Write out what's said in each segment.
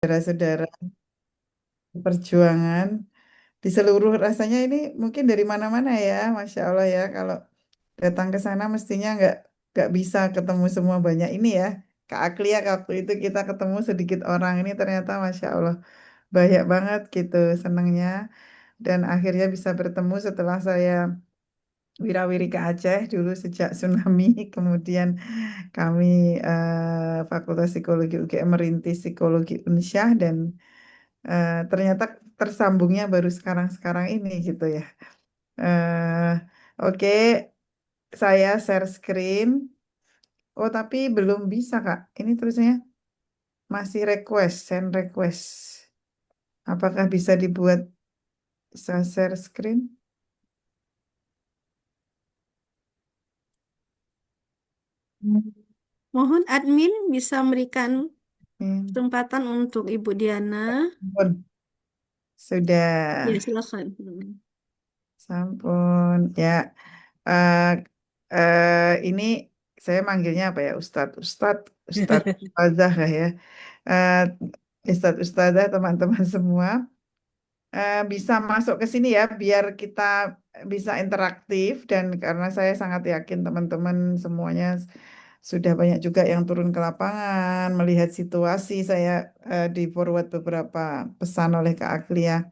saudara-saudara perjuangan di seluruh rasanya ini mungkin dari mana-mana ya, Masya Allah ya. Kalau datang ke sana mestinya nggak bisa ketemu semua banyak ini ya. Kak Aklia waktu itu kita ketemu sedikit orang ini ternyata Masya Allah banyak banget gitu senangnya dan akhirnya bisa bertemu setelah saya wirawiri ke Aceh dulu sejak tsunami kemudian kami Fakultas Psikologi UGM merintis Psikologi Unsyah dan ternyata tersambungnya baru sekarang-sekarang ini gitu ya. eh oke, saya share screen. Oh, tapi belum bisa, Kak. Ini terusnya masih request, send request. Apakah bisa dibuat saya share screen? Hmm. Mohon admin bisa memberikan Hmm. kesempatan untuk Ibu Diana. Ampun. Ya, Sudah, silakan. sampun. Ya, eh ini saya manggilnya apa ya? Ustadz, Ustadz, Ustadz, Ustazah lah ya. Eh Ustadz, Ustazah, teman-teman semua. Bisa masuk ke sini ya biar kita bisa interaktif dan karena saya sangat yakin teman-teman semuanya sudah banyak juga yang turun ke lapangan melihat situasi saya di forward beberapa pesan oleh Kak Aglia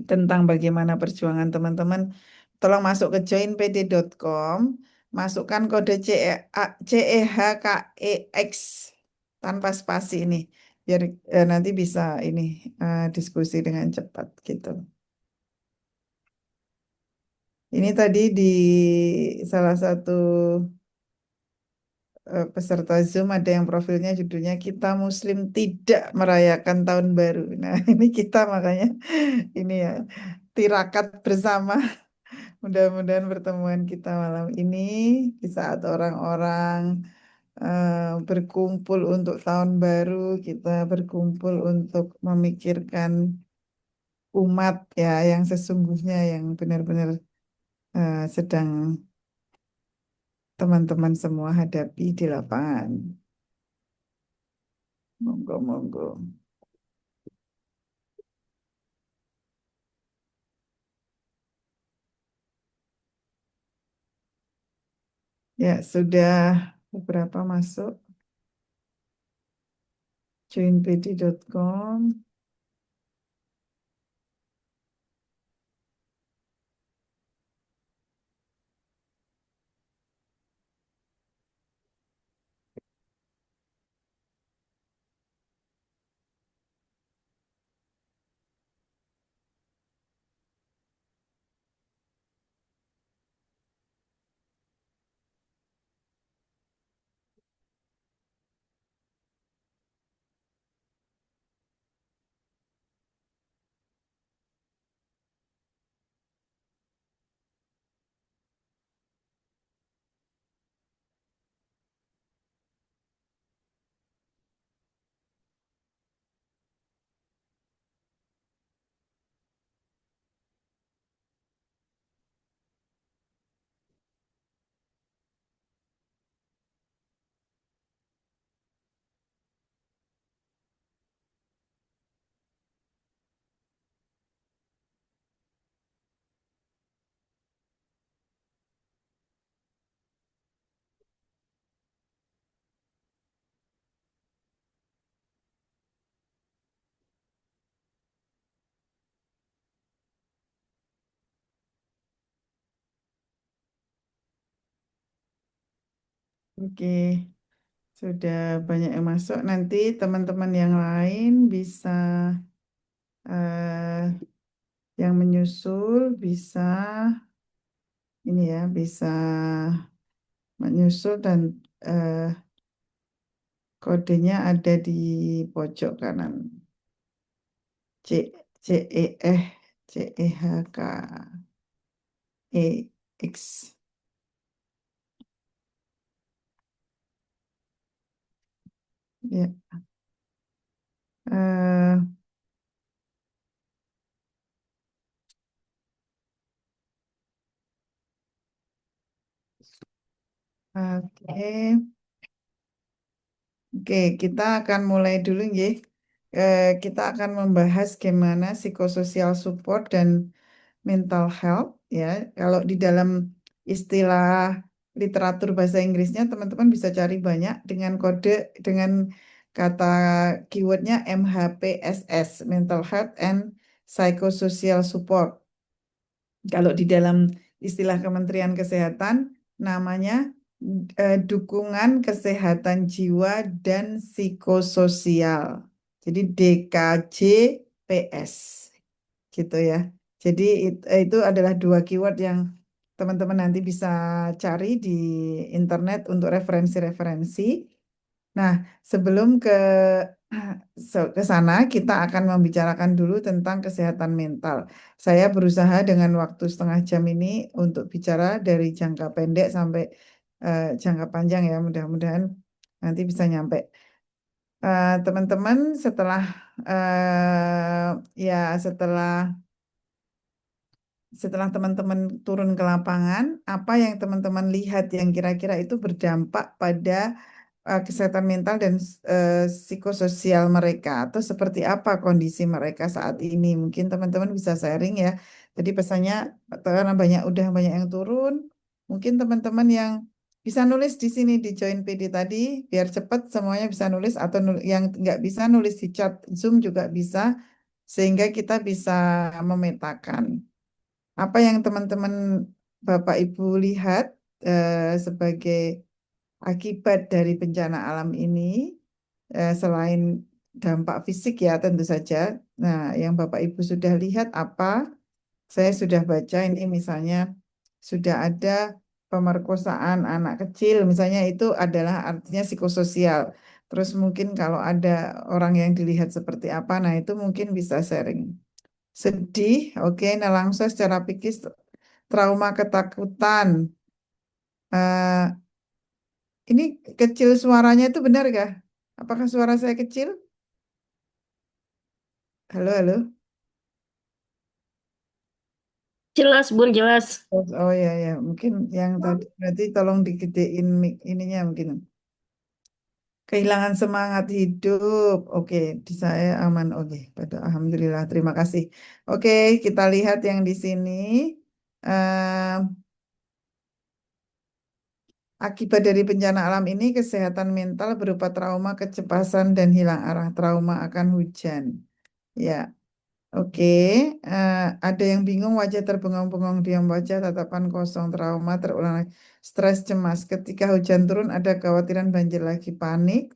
tentang bagaimana perjuangan teman-teman. Tolong masuk ke joinpd.com, masukkan kode CEHKEX tanpa spasi ini biar nanti bisa ini diskusi dengan cepat gitu. Ini tadi di salah satu peserta Zoom ada yang profilnya judulnya Kita Muslim Tidak Merayakan Tahun Baru. Nah, ini kita makanya ini ya tirakat bersama. Mudah-mudahan pertemuan kita malam ini di saat orang-orang berkumpul untuk tahun baru, kita berkumpul untuk memikirkan umat ya yang sesungguhnya yang benar-benar sedang teman-teman semua hadapi di lapangan. Monggo, monggo. Ya, sudah beberapa masuk. Joinpd.com. Oke, sudah banyak yang masuk. Nanti teman-teman yang lain bisa yang menyusul bisa ini ya, bisa menyusul dan eh, kodenya ada di pojok kanan. C C CEHKEX. Ya. eh, oke. Oke, kita akan mulai dulu ya. kita akan membahas gimana psikososial support dan mental health ya. Kalau di dalam istilah literatur bahasa Inggrisnya teman-teman bisa cari banyak dengan kata keywordnya MHPSS, Mental Health and Psychosocial Support. Kalau di dalam istilah Kementerian Kesehatan namanya dukungan kesehatan jiwa dan psikososial. Jadi DKJPS gitu ya. Jadi itu adalah dua keyword yang teman-teman nanti bisa cari di internet untuk referensi-referensi. Nah, sebelum ke sana, kita akan membicarakan dulu tentang kesehatan mental. Saya berusaha dengan waktu setengah jam ini untuk bicara dari jangka pendek sampai jangka panjang ya. Mudah-mudahan nanti bisa nyampe. Teman-teman, ya setelah teman-teman turun ke lapangan, apa yang teman-teman lihat yang kira-kira itu berdampak pada kesehatan mental dan psikososial mereka atau seperti apa kondisi mereka saat ini. Mungkin teman-teman bisa sharing ya. Jadi pesannya karena udah banyak yang turun, mungkin teman-teman yang bisa nulis di sini di Join PD tadi biar cepat semuanya bisa nulis atau yang nggak bisa nulis di chat Zoom juga bisa sehingga kita bisa memetakan apa yang teman-teman Bapak Ibu lihat sebagai akibat dari bencana alam ini, selain dampak fisik ya tentu saja. Nah, yang Bapak Ibu sudah lihat apa? Saya sudah baca ini misalnya sudah ada pemerkosaan anak kecil, misalnya itu adalah artinya psikososial. Terus mungkin kalau ada orang yang dilihat seperti apa, nah itu mungkin bisa sharing. Sedih, oke, nelangsa secara psikis, trauma ketakutan. Eh, ini kecil suaranya itu benar kah? Apakah suara saya kecil? Halo, halo. Jelas, Bun, jelas. Oh, oh ya ya, mungkin yang tadi berarti tolong digedein ininya mungkin. Kehilangan semangat hidup. Oke, di saya aman. Oke, pada alhamdulillah. Terima kasih. Oke, kita lihat yang di sini. Eh, Akibat dari bencana alam ini, kesehatan mental berupa trauma, kecemasan, dan hilang arah trauma akan hujan. Ya, oke. Ada yang bingung, wajah terbengong-bengong, diam wajah, tatapan kosong, trauma, terulang lagi. Stres, cemas. Ketika hujan turun, ada kekhawatiran banjir lagi, panik,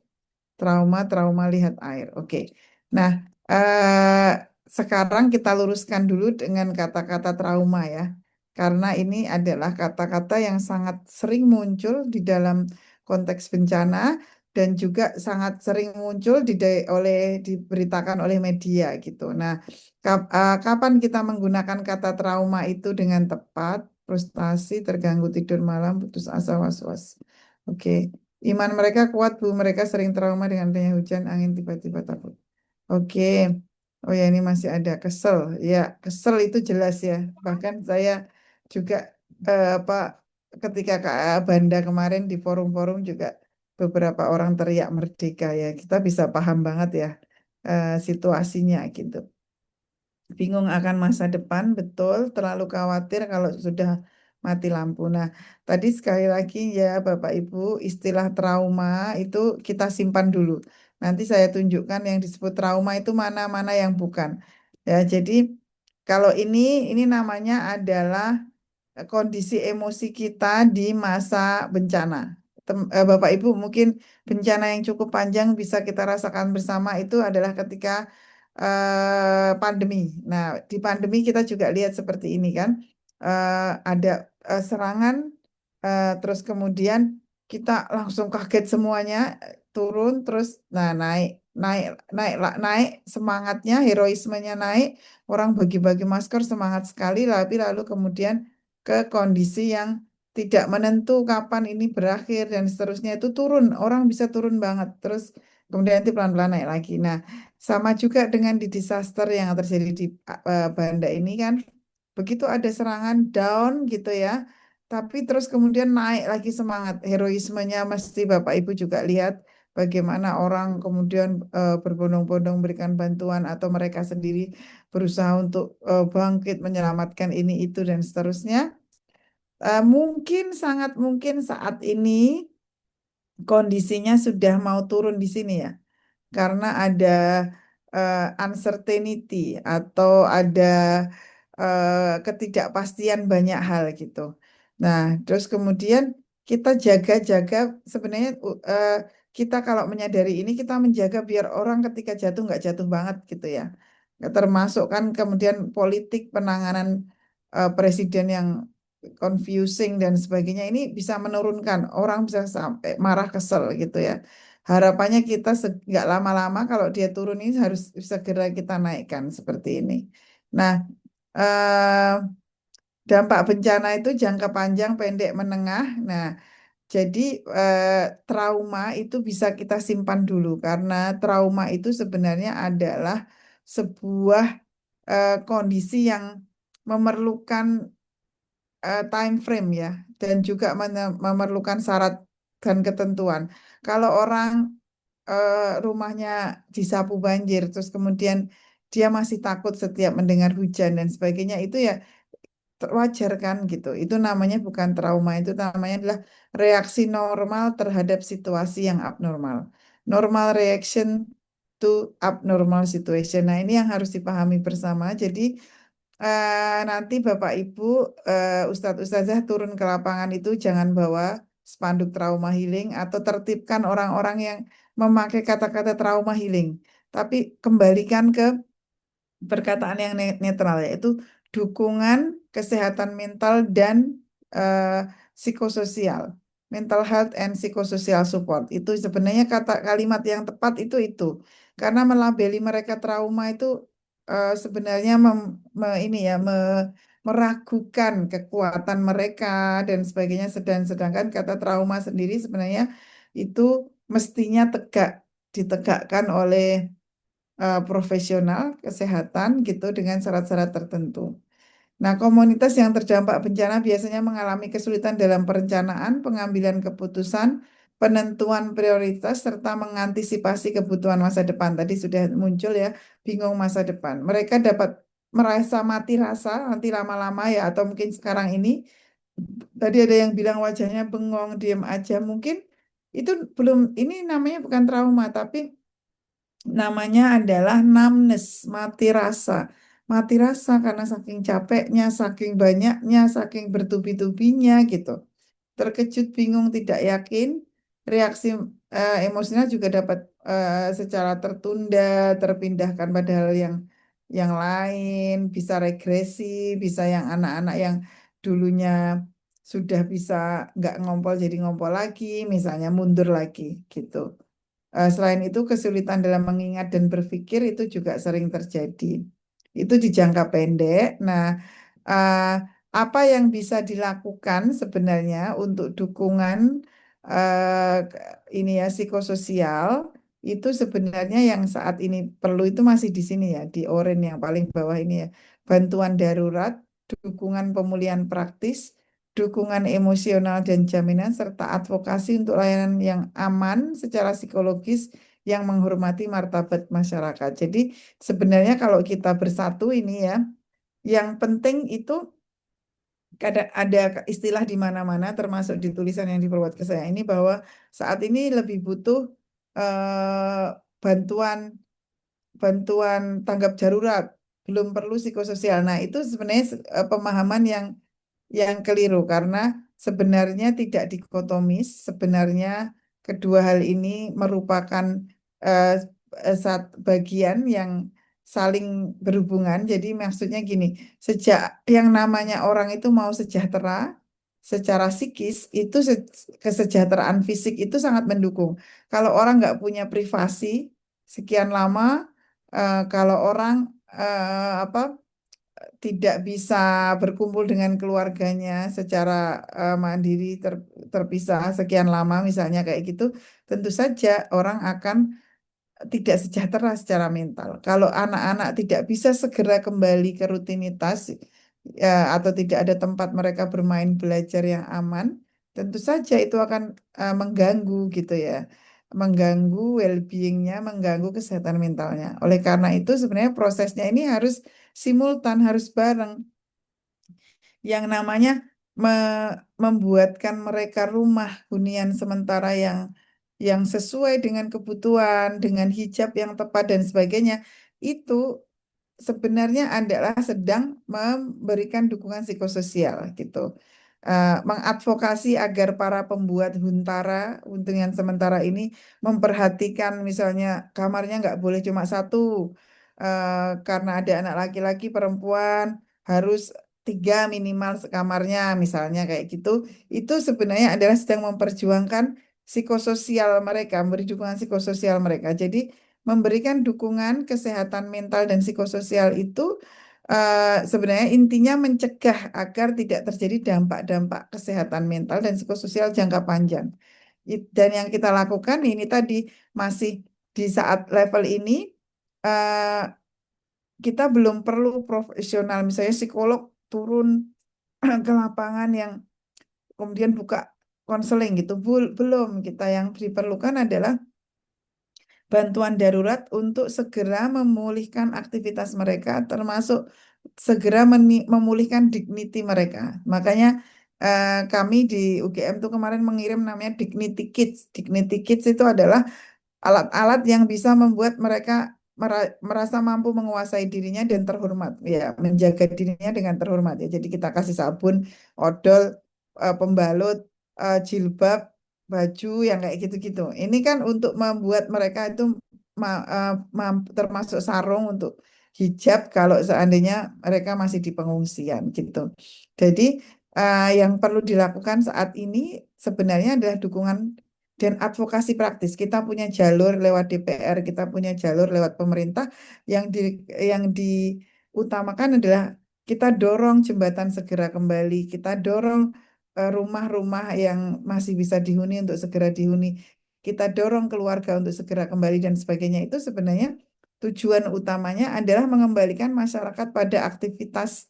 trauma lihat air. Oke. Nah, sekarang kita luruskan dulu dengan kata-kata trauma ya. Karena ini adalah kata-kata yang sangat sering muncul di dalam konteks bencana dan juga sangat sering muncul diberitakan oleh media gitu. Nah, kapan kita menggunakan kata trauma itu dengan tepat? Frustasi, terganggu tidur malam, putus asa, was-was. Oke. Iman mereka kuat, Bu. Mereka sering trauma dengan adanya hujan, angin, tiba-tiba takut. Oke. Oh ya, ini masih ada kesel. Ya, kesel itu jelas ya. Bahkan saya juga apa ketika Kak Banda kemarin di forum-forum juga beberapa orang teriak merdeka ya. Kita bisa paham banget ya situasinya gitu. Bingung akan masa depan, betul. Terlalu khawatir kalau sudah mati lampu. Nah, tadi sekali lagi ya Bapak Ibu, istilah trauma itu kita simpan dulu. Nanti saya tunjukkan yang disebut trauma itu mana-mana yang bukan. Ya, jadi kalau ini namanya adalah kondisi emosi kita di masa bencana. Bapak Ibu, mungkin bencana yang cukup panjang bisa kita rasakan bersama itu adalah ketika pandemi. Nah, di pandemi kita juga lihat seperti ini kan. Ada serangan, terus kemudian kita langsung kaget semuanya, turun, terus nah naik, naik, naik, naik semangatnya, heroismenya naik, orang bagi-bagi masker semangat sekali, lalu kemudian ke kondisi yang tidak menentu kapan ini berakhir dan seterusnya itu turun, orang bisa turun banget, terus kemudian nanti pelan-pelan naik lagi. Nah, sama juga dengan di disaster yang terjadi di Banda ini kan, begitu ada serangan down gitu ya, tapi terus kemudian naik lagi semangat, heroismenya mesti Bapak Ibu juga lihat bagaimana orang kemudian berbondong-bondong memberikan bantuan atau mereka sendiri berusaha untuk bangkit menyelamatkan ini itu dan seterusnya. Mungkin sangat mungkin saat ini kondisinya sudah mau turun di sini ya, karena ada uncertainty atau ada ketidakpastian banyak hal gitu. Nah, terus kemudian kita jaga-jaga sebenarnya kita kalau menyadari ini kita menjaga biar orang ketika jatuh nggak jatuh banget gitu ya. Termasuk kan kemudian politik penanganan presiden yang confusing dan sebagainya ini bisa menurunkan orang bisa sampai marah kesel gitu ya. Harapannya kita nggak lama-lama kalau dia turun ini harus segera kita naikkan seperti ini. Nah, eh, dampak bencana itu jangka panjang, pendek, menengah. Nah, jadi trauma itu bisa kita simpan dulu karena trauma itu sebenarnya adalah sebuah kondisi yang memerlukan time frame ya dan juga memerlukan syarat dan ketentuan. Kalau orang rumahnya disapu banjir terus kemudian dia masih takut setiap mendengar hujan dan sebagainya itu ya wajar kan gitu. Itu namanya bukan trauma, itu namanya adalah reaksi normal terhadap situasi yang abnormal. Normal reaction to abnormal situation. Nah, ini yang harus dipahami bersama. Jadi nanti Bapak Ibu, Ustadz Ustazah turun ke lapangan itu jangan bawa spanduk trauma healing atau tertibkan orang-orang yang memakai kata-kata trauma healing. Tapi kembalikan ke perkataan yang netral yaitu dukungan kesehatan mental dan eh, psikososial. Mental health and psychosocial support. Itu sebenarnya kata kalimat yang tepat itu. Karena melabeli mereka trauma itu sebenarnya ini ya meragukan kekuatan mereka dan sebagainya. Sedangkan kata trauma sendiri sebenarnya itu mestinya ditegakkan oleh profesional kesehatan gitu dengan syarat-syarat tertentu. Nah, komunitas yang terdampak bencana biasanya mengalami kesulitan dalam perencanaan, pengambilan keputusan, penentuan prioritas, serta mengantisipasi kebutuhan masa depan. Tadi sudah muncul ya, bingung masa depan. Mereka dapat merasa mati rasa nanti lama-lama ya, atau mungkin sekarang ini, tadi ada yang bilang wajahnya bengong, diam aja. Mungkin itu belum, ini namanya bukan trauma, tapi namanya adalah numbness, mati rasa. Mati rasa karena saking capeknya, saking banyaknya, saking bertubi-tubinya gitu. Terkejut, bingung, tidak yakin. Reaksi emosional juga dapat secara tertunda, terpindahkan pada hal yang lain, bisa regresi, bisa yang anak-anak yang dulunya sudah bisa nggak ngompol jadi ngompol lagi, misalnya mundur lagi gitu. Selain itu, kesulitan dalam mengingat dan berpikir itu juga sering terjadi. Itu di jangka pendek. Nah, eh, apa yang bisa dilakukan sebenarnya untuk dukungan ini ya psikososial itu sebenarnya yang saat ini perlu itu masih di sini ya, di oranye yang paling bawah ini ya. Bantuan darurat, dukungan pemulihan praktis, dukungan emosional dan jaminan, serta advokasi untuk layanan yang aman secara psikologis yang menghormati martabat masyarakat. Jadi sebenarnya kalau kita bersatu ini ya, yang penting itu ada istilah di mana-mana termasuk di tulisan yang diperbuat ke saya ini bahwa saat ini lebih butuh bantuan bantuan tanggap darurat, belum perlu psikososial. Nah, itu sebenarnya pemahaman yang keliru karena sebenarnya tidak dikotomis, sebenarnya kedua hal ini merupakan eh, bagian yang saling berhubungan. Jadi maksudnya gini, sejak yang namanya orang itu mau sejahtera secara psikis, itu kesejahteraan fisik itu sangat mendukung. Kalau orang nggak punya privasi sekian lama, kalau orang apa tidak bisa berkumpul dengan keluarganya secara mandiri terpisah sekian lama misalnya kayak gitu, tentu saja orang akan tidak sejahtera secara mental. Kalau anak-anak tidak bisa segera kembali ke rutinitas atau tidak ada tempat mereka bermain belajar yang aman, tentu saja itu akan mengganggu gitu ya. mengganggu well-being-nya, mengganggu kesehatan mentalnya. Oleh karena itu sebenarnya prosesnya ini harus simultan, harus bareng. Yang namanya membuatkan mereka rumah hunian sementara yang sesuai dengan kebutuhan, dengan hijab yang tepat dan sebagainya, itu sebenarnya adalah sedang memberikan dukungan psikososial gitu. Mengadvokasi agar para pembuat huntara, hunian sementara ini memperhatikan misalnya kamarnya nggak boleh cuma satu, karena ada anak laki-laki, perempuan harus tiga minimal sekamarnya, misalnya kayak gitu. Itu sebenarnya adalah sedang memperjuangkan psikososial mereka, memberi dukungan psikososial mereka. Jadi memberikan dukungan kesehatan mental dan psikososial itu sebenarnya intinya mencegah agar tidak terjadi dampak-dampak kesehatan mental dan psikososial jangka panjang. Dan yang kita lakukan ini tadi masih di saat level ini eh, kita belum perlu profesional, misalnya psikolog turun ke lapangan yang kemudian buka konseling gitu. Belum, kita yang diperlukan adalah bantuan darurat untuk segera memulihkan aktivitas mereka, termasuk segera memulihkan dignity mereka. Makanya kami di UGM tuh kemarin mengirim namanya Dignity Kids. Dignity Kids itu adalah alat-alat yang bisa membuat mereka merasa mampu menguasai dirinya dan terhormat, ya, menjaga dirinya dengan terhormat, ya. Jadi kita kasih sabun, odol, pembalut, jilbab, baju yang kayak gitu-gitu. Ini kan untuk membuat mereka itu termasuk sarung untuk hijab kalau seandainya mereka masih di pengungsian gitu. Jadi yang perlu dilakukan saat ini sebenarnya adalah dukungan dan advokasi praktis. Kita punya jalur lewat DPR, kita punya jalur lewat pemerintah yang diutamakan adalah kita dorong jembatan segera kembali, kita dorong rumah-rumah yang masih bisa dihuni untuk segera dihuni, kita dorong keluarga untuk segera kembali dan sebagainya. Itu sebenarnya tujuan utamanya adalah mengembalikan masyarakat pada aktivitas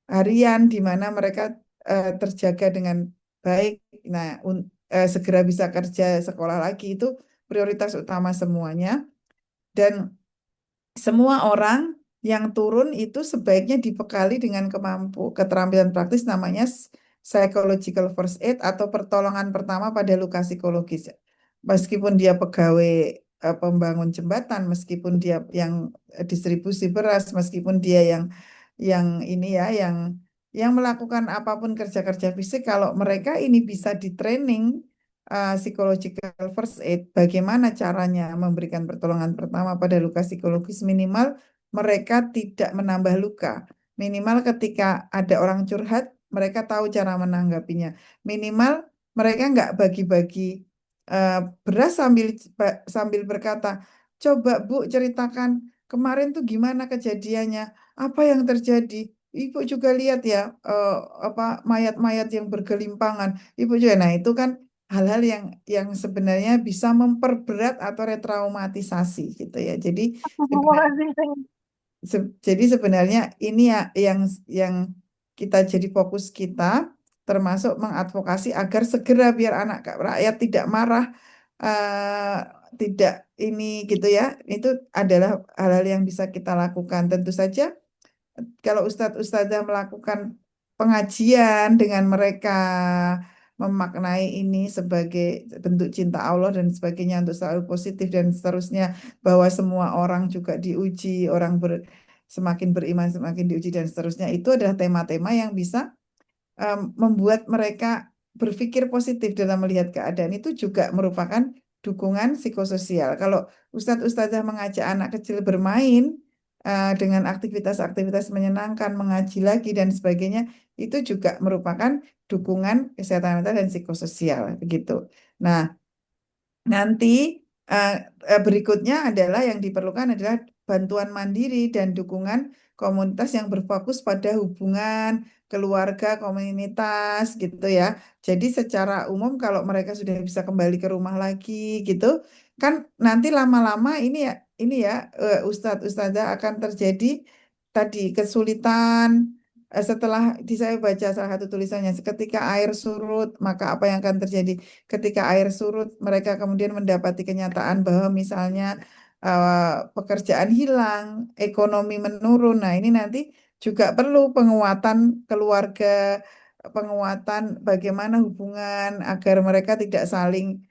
harian di mana mereka terjaga dengan baik. Nah, segera bisa kerja, sekolah lagi itu prioritas utama semuanya. Dan semua orang yang turun itu sebaiknya dibekali dengan keterampilan praktis namanya psychological first aid atau pertolongan pertama pada luka psikologis. Meskipun dia pegawai pembangun jembatan, meskipun dia yang distribusi beras, meskipun dia yang ini ya, yang melakukan apapun kerja-kerja fisik, kalau mereka ini bisa di training psychological first aid, bagaimana caranya memberikan pertolongan pertama pada luka psikologis, minimal mereka tidak menambah luka. Minimal ketika ada orang curhat, mereka tahu cara menanggapinya. Minimal mereka nggak bagi-bagi eh, beras sambil berkata, coba Bu ceritakan kemarin tuh gimana kejadiannya, apa yang terjadi. Ibu juga lihat ya, apa mayat-mayat yang bergelimpangan. Ibu juga, nah itu kan hal-hal yang sebenarnya bisa memperberat atau retraumatisasi gitu ya. Jadi jadi sebenarnya ini ya yang kita jadi fokus kita, termasuk mengadvokasi agar segera biar anak rakyat tidak marah, tidak ini gitu ya. Itu adalah hal-hal yang bisa kita lakukan. Tentu saja kalau ustadz-ustadzah melakukan pengajian dengan mereka memaknai ini sebagai bentuk cinta Allah dan sebagainya untuk selalu positif dan seterusnya, bahwa semua orang juga diuji, semakin beriman semakin diuji dan seterusnya, itu adalah tema-tema yang bisa membuat mereka berpikir positif dalam melihat keadaan. Itu juga merupakan dukungan psikososial. Kalau ustadz-ustadzah mengajak anak kecil bermain dengan aktivitas-aktivitas menyenangkan, mengaji lagi dan sebagainya, itu juga merupakan dukungan kesehatan mental dan psikososial begitu. Nah, nanti eh, berikutnya adalah yang diperlukan adalah bantuan mandiri dan dukungan komunitas yang berfokus pada hubungan keluarga, komunitas gitu ya. Jadi secara umum kalau mereka sudah bisa kembali ke rumah lagi gitu, kan nanti lama-lama ini ya ustadz ustadzah akan terjadi tadi kesulitan setelah saya baca salah satu tulisannya, ketika air surut, maka apa yang akan terjadi? Ketika air surut, mereka kemudian mendapati kenyataan bahwa misalnya pekerjaan hilang, ekonomi menurun. Nah, ini nanti juga perlu penguatan keluarga, penguatan bagaimana hubungan agar mereka tidak saling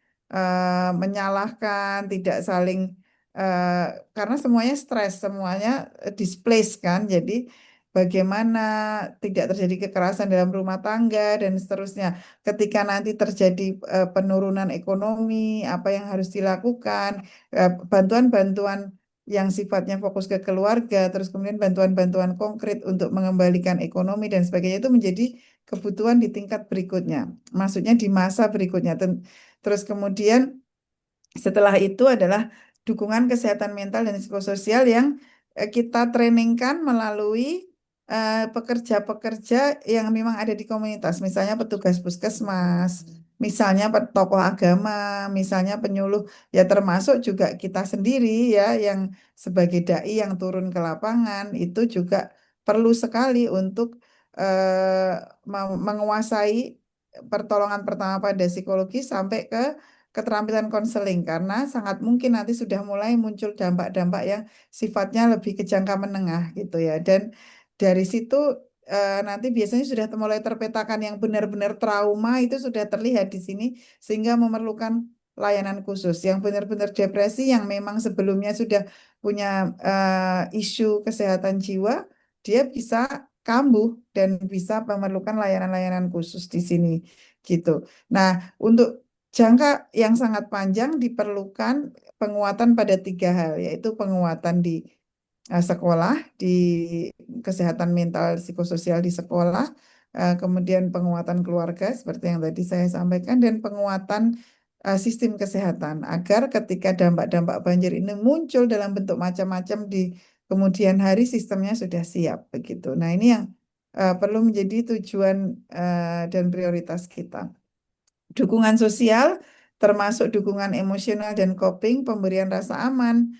menyalahkan, tidak saling eh, karena semuanya stres, semuanya displace kan. Jadi bagaimana tidak terjadi kekerasan dalam rumah tangga dan seterusnya. Ketika nanti terjadi penurunan ekonomi, apa yang harus dilakukan, bantuan-bantuan yang sifatnya fokus ke keluarga, terus kemudian bantuan-bantuan konkret untuk mengembalikan ekonomi dan sebagainya itu menjadi kebutuhan di tingkat berikutnya. Maksudnya di masa berikutnya. Terus kemudian setelah itu adalah dukungan kesehatan mental dan psikososial yang kita trainingkan melalui pekerja-pekerja yang memang ada di komunitas, misalnya petugas puskesmas, misalnya tokoh agama, misalnya penyuluh, ya termasuk juga kita sendiri ya yang sebagai dai yang turun ke lapangan itu juga perlu sekali untuk menguasai pertolongan pertama pada psikologi sampai ke keterampilan konseling karena sangat mungkin nanti sudah mulai muncul dampak-dampak yang sifatnya lebih ke jangka menengah gitu ya. Dan dari situ nanti biasanya sudah mulai terpetakan yang benar-benar trauma itu sudah terlihat di sini sehingga memerlukan layanan khusus. Yang benar-benar depresi yang memang sebelumnya sudah punya isu kesehatan jiwa, dia bisa kambuh dan bisa memerlukan layanan-layanan khusus di sini gitu. Nah, untuk jangka yang sangat panjang diperlukan penguatan pada tiga hal, yaitu penguatan di sekolah, di kesehatan mental psikososial di sekolah, kemudian penguatan keluarga seperti yang tadi saya sampaikan, dan penguatan sistem kesehatan agar ketika dampak-dampak banjir ini muncul dalam bentuk macam-macam di kemudian hari sistemnya sudah siap begitu. Nah, ini yang perlu menjadi tujuan dan prioritas kita. Dukungan sosial termasuk dukungan emosional dan coping, pemberian rasa aman,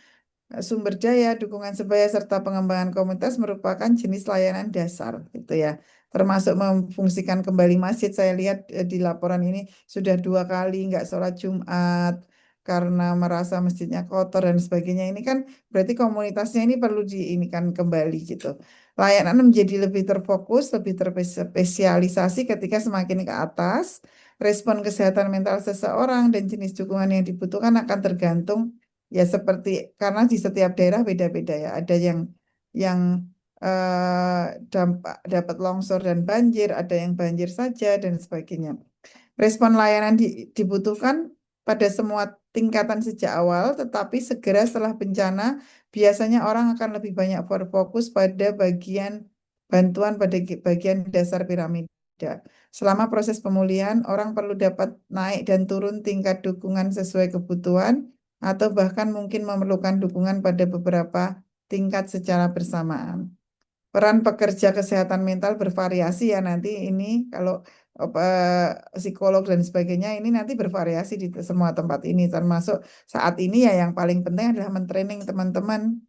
sumber daya, dukungan sebaya, serta pengembangan komunitas merupakan jenis layanan dasar, gitu ya. Termasuk memfungsikan kembali masjid. Saya lihat di laporan ini sudah 2 kali nggak sholat Jumat karena merasa masjidnya kotor dan sebagainya. Ini kan berarti komunitasnya ini perlu diinikan kembali gitu. Layanan menjadi lebih terfokus, lebih terspesialisasi ketika semakin ke atas. Respon kesehatan mental seseorang dan jenis dukungan yang dibutuhkan akan tergantung. Ya seperti karena di setiap daerah beda-beda ya. Ada yang dampak dapat longsor dan banjir, ada yang banjir saja dan sebagainya. Respon layanan dibutuhkan pada semua tingkatan sejak awal, tetapi segera setelah bencana biasanya orang akan lebih banyak berfokus pada bagian bantuan pada bagian dasar piramida. Selama proses pemulihan, orang perlu dapat naik dan turun tingkat dukungan sesuai kebutuhan atau bahkan mungkin memerlukan dukungan pada beberapa tingkat secara bersamaan. Peran pekerja kesehatan mental bervariasi ya nanti ini kalau psikolog dan sebagainya ini nanti bervariasi di semua tempat ini termasuk saat ini ya yang paling penting adalah mentraining teman-teman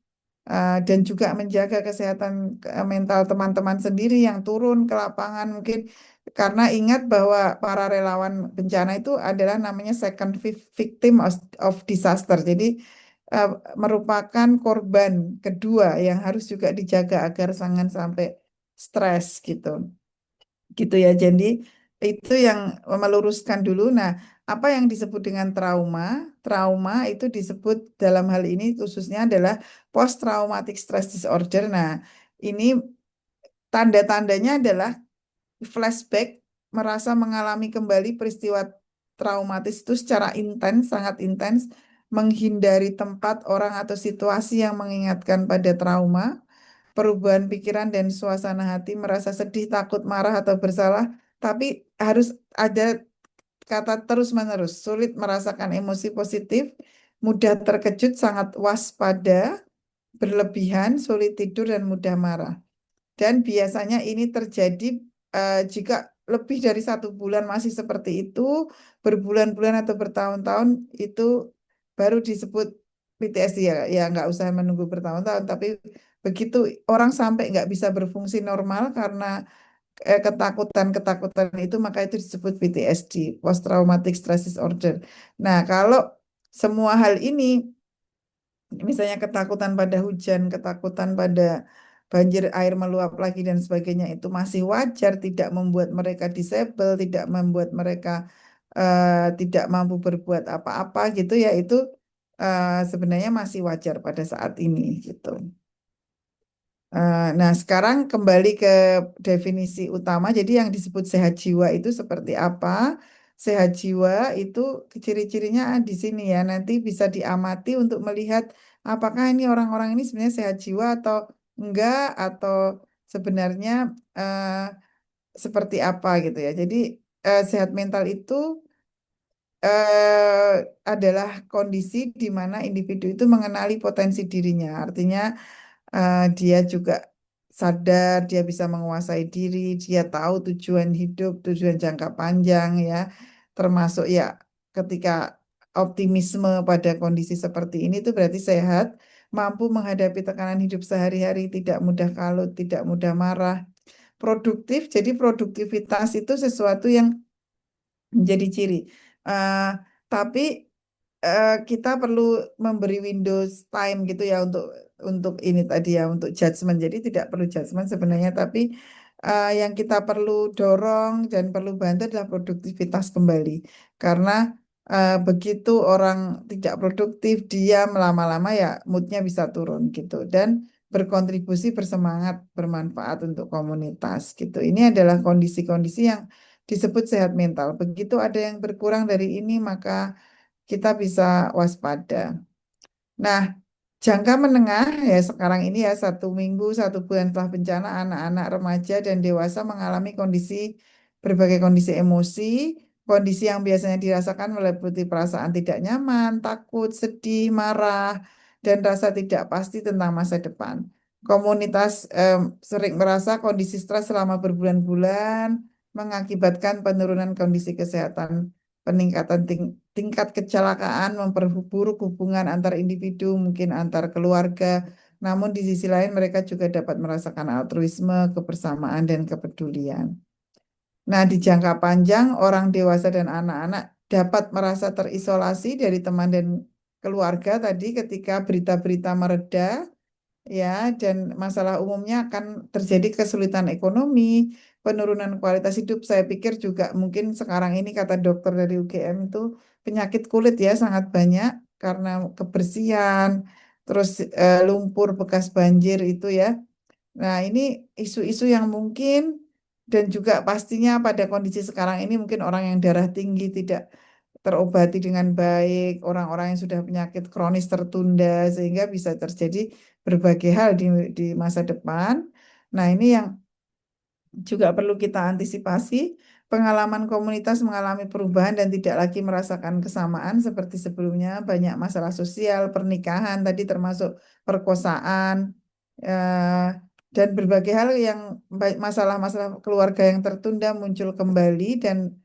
dan juga menjaga kesehatan mental teman-teman sendiri yang turun ke lapangan mungkin karena ingat bahwa para relawan bencana itu adalah namanya second victim of disaster. Jadi eh, merupakan korban kedua yang harus juga dijaga agar jangan sampai stres gitu. Gitu ya. Jadi itu yang meluruskan dulu. Nah, apa yang disebut dengan trauma? Trauma itu disebut dalam hal ini khususnya adalah post traumatic stress disorder. Nah, ini tanda-tandanya adalah flashback, merasa mengalami kembali peristiwa traumatis itu secara intens, sangat intens, menghindari tempat, orang atau situasi yang mengingatkan pada trauma, perubahan pikiran dan suasana hati, merasa sedih, takut, marah, atau bersalah, tapi harus ada kata terus-menerus, sulit merasakan emosi positif, mudah terkejut, sangat waspada, berlebihan, sulit tidur, dan mudah marah. Dan biasanya ini terjadi jika lebih dari 1 bulan masih seperti itu, berbulan-bulan atau bertahun-tahun itu baru disebut PTSD ya. Ya nggak usah menunggu bertahun-tahun, tapi begitu orang sampai nggak bisa berfungsi normal karena ketakutan-ketakutan itu, maka itu disebut PTSD, Post Traumatic Stress Disorder. Nah, kalau semua hal ini, misalnya ketakutan pada hujan, ketakutan pada banjir, air meluap lagi dan sebagainya, itu masih wajar, tidak membuat mereka disable, tidak membuat mereka tidak mampu berbuat apa-apa gitu ya, itu sebenarnya masih wajar pada saat ini gitu. Nah, sekarang kembali ke definisi utama. Jadi yang disebut sehat jiwa itu seperti apa? Sehat jiwa itu ciri-cirinya di sini ya. Nanti bisa diamati untuk melihat apakah ini orang-orang ini sebenarnya sehat jiwa atau enggak, atau sebenarnya eh, seperti apa gitu ya. Jadi sehat mental itu eh, adalah kondisi di mana individu itu mengenali potensi dirinya. Artinya dia juga sadar, dia bisa menguasai diri, dia tahu tujuan hidup, tujuan jangka panjang ya, termasuk ya ketika optimisme pada kondisi seperti ini itu berarti sehat, mampu menghadapi tekanan hidup sehari-hari, tidak mudah kalut, tidak mudah marah, produktif. Jadi produktivitas itu sesuatu yang menjadi ciri. Eh, tapi kita perlu memberi Windows time gitu ya untuk ini tadi ya, untuk judgement. Jadi tidak perlu judgement sebenarnya, tapi yang kita perlu dorong dan perlu bantu adalah produktivitas kembali. Karena begitu orang tidak produktif, dia lama-lama ya moodnya bisa turun gitu, dan berkontribusi, bersemangat, bermanfaat untuk komunitas gitu. Ini adalah kondisi-kondisi yang disebut sehat mental. Begitu ada yang berkurang dari ini, maka kita bisa waspada. Nah, jangka menengah ya sekarang ini ya 1 minggu, 1 bulan setelah bencana, anak-anak, remaja, dan dewasa mengalami berbagai kondisi emosi, kondisi yang biasanya dirasakan meliputi perasaan tidak nyaman, takut, sedih, marah, dan rasa tidak pasti tentang masa depan. Komunitas sering merasa kondisi stres selama berbulan-bulan mengakibatkan penurunan kondisi kesehatan, peningkatan tingkat kecelakaan, memperburuk hubungan antar individu, mungkin antar keluarga. Namun di sisi lain mereka juga dapat merasakan altruisme, kebersamaan, dan kepedulian. Nah, di jangka panjang, orang dewasa dan anak-anak dapat merasa terisolasi dari teman dan keluarga tadi ketika berita-berita mereda, ya, dan masalah umumnya akan terjadi kesulitan ekonomi, penurunan kualitas hidup. Saya pikir juga mungkin sekarang ini kata dokter dari UGM itu penyakit kulit ya sangat banyak karena kebersihan, terus lumpur bekas banjir itu ya. Nah, ini isu-isu yang mungkin, dan juga pastinya pada kondisi sekarang ini mungkin orang yang darah tinggi tidak terobati dengan baik, orang-orang yang sudah penyakit kronis tertunda, sehingga bisa terjadi berbagai hal di masa depan. Nah, ini yang juga perlu kita antisipasi. Pengalaman komunitas mengalami perubahan dan tidak lagi merasakan kesamaan seperti sebelumnya. Banyak masalah sosial, pernikahan tadi termasuk perkosaan, eh, dan berbagai hal yang masalah-masalah keluarga yang tertunda muncul kembali dan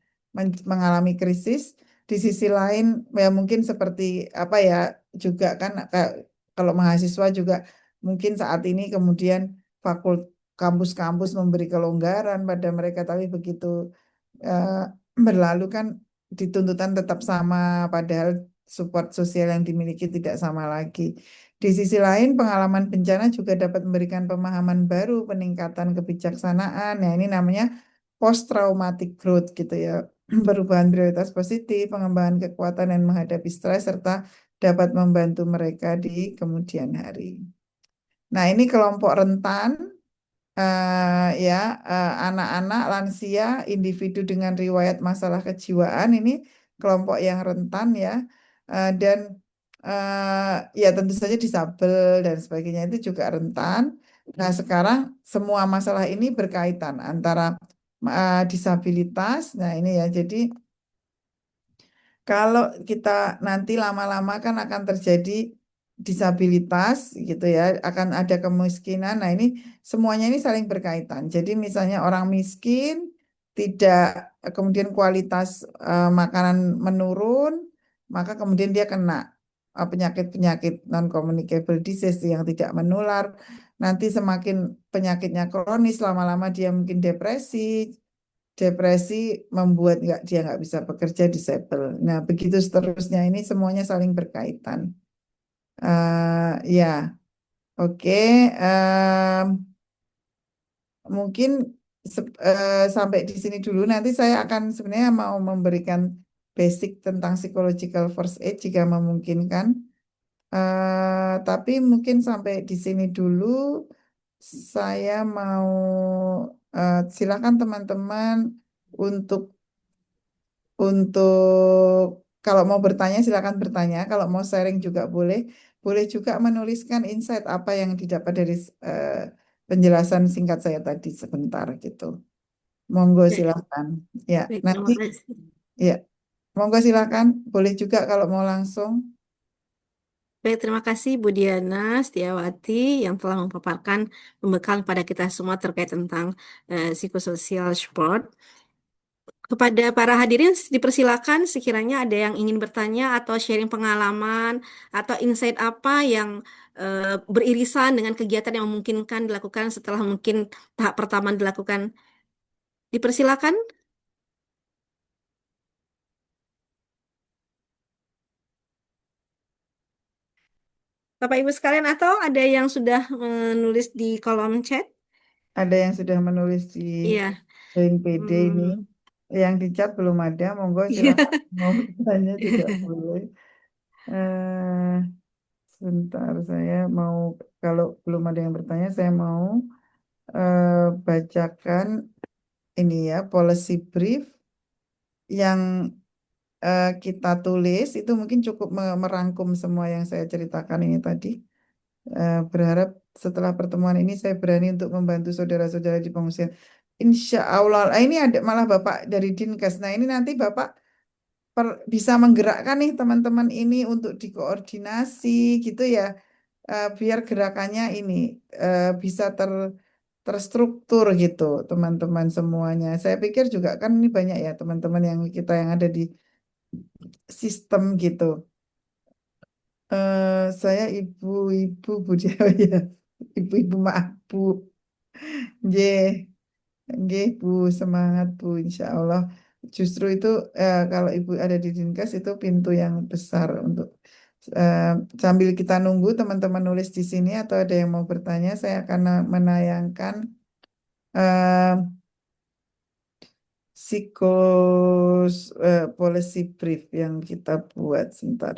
mengalami krisis. Di sisi lain, ya mungkin seperti apa ya, juga kan kalau mahasiswa juga mungkin saat ini kemudian fakultas kampus-kampus memberi kelonggaran pada mereka, tapi begitu eh, berlalu kan dituntutan tetap sama, padahal support sosial yang dimiliki tidak sama lagi. Di sisi lain, pengalaman bencana juga dapat memberikan pemahaman baru, peningkatan kebijaksanaan. Nah, ini namanya post traumatic growth gitu ya. Perubahan prioritas positif, pengembangan kekuatan dan menghadapi stres serta dapat membantu mereka di kemudian hari. Nah, ini kelompok rentan, ya, anak-anak, lansia, individu dengan riwayat masalah kejiwaan, ini kelompok yang rentan ya. Dan ya tentu saja disabel dan sebagainya itu juga rentan. Nah, sekarang semua masalah ini berkaitan antara disabilitas. Nah, ini ya, jadi kalau kita nanti lama-lama kan akan terjadi disabilitas gitu ya, akan ada kemiskinan. Nah, ini semuanya ini saling berkaitan. Jadi misalnya orang miskin tidak, kemudian kualitas makanan menurun, maka kemudian dia kena penyakit-penyakit non-communicable disease yang tidak menular. nanti semakin penyakitnya kronis, lama-lama dia mungkin depresi. Depresi membuat dia nggak bisa bekerja, disable. Nah, begitu seterusnya, ini semuanya saling berkaitan. Ya, oke. Mungkin sampai di sini dulu. Nanti saya akan sebenarnya mau memberikan basic tentang psychological first aid jika memungkinkan. Tapi mungkin sampai di sini dulu. Saya mau silakan teman-teman untuk kalau mau bertanya silakan bertanya. Kalau mau sharing juga boleh. Boleh juga menuliskan insight apa yang didapat dari penjelasan singkat saya tadi sebentar gitu. Monggo Baik, silakan. Ya, baik, nanti terima kasih. ya, monggo silakan. Boleh juga kalau mau langsung. Baik, terima kasih Bu Diana Setiawati yang telah memaparkan pembekalan pada kita semua terkait tentang psikososial sport. Kepada para hadirin dipersilakan sekiranya ada yang ingin bertanya atau sharing pengalaman atau insight apa yang beririsan dengan kegiatan yang memungkinkan dilakukan setelah mungkin tahap pertama dilakukan. Dipersilakan. Bapak Ibu sekalian atau ada yang sudah menulis di kolom chat? Ada yang sudah menulis di Iya. link PD ini. Hmm. Yang di chat belum ada. Monggo Iya. silakan. Mau bertanya juga boleh. Eh, Sebentar, saya mau, kalau belum ada yang bertanya, saya mau bacakan ini ya, policy brief yang kita tulis, itu mungkin cukup merangkum semua yang saya ceritakan ini tadi. Berharap setelah pertemuan ini saya berani untuk membantu saudara-saudara di pengungsian. Insya Allah, ini ada malah Bapak dari Dinkes. Nah ini nanti Bapak bisa menggerakkan nih teman-teman ini untuk dikoordinasi gitu ya. Biar gerakannya ini bisa terstruktur gitu teman-teman semuanya. Saya pikir juga kan ini banyak ya teman-teman yang kita yang ada di sistem gitu. Saya ibu-ibu Budi ya. Ibu-ibu maaf Bu. J, nggih, Bu, semangat Bu, insya Allah. Justru itu kalau Ibu ada di Dinkes itu pintu yang besar untuk eh, sambil kita nunggu teman-teman nulis di sini atau ada yang mau bertanya, saya akan menayangkan eh, policy brief yang kita buat sebentar.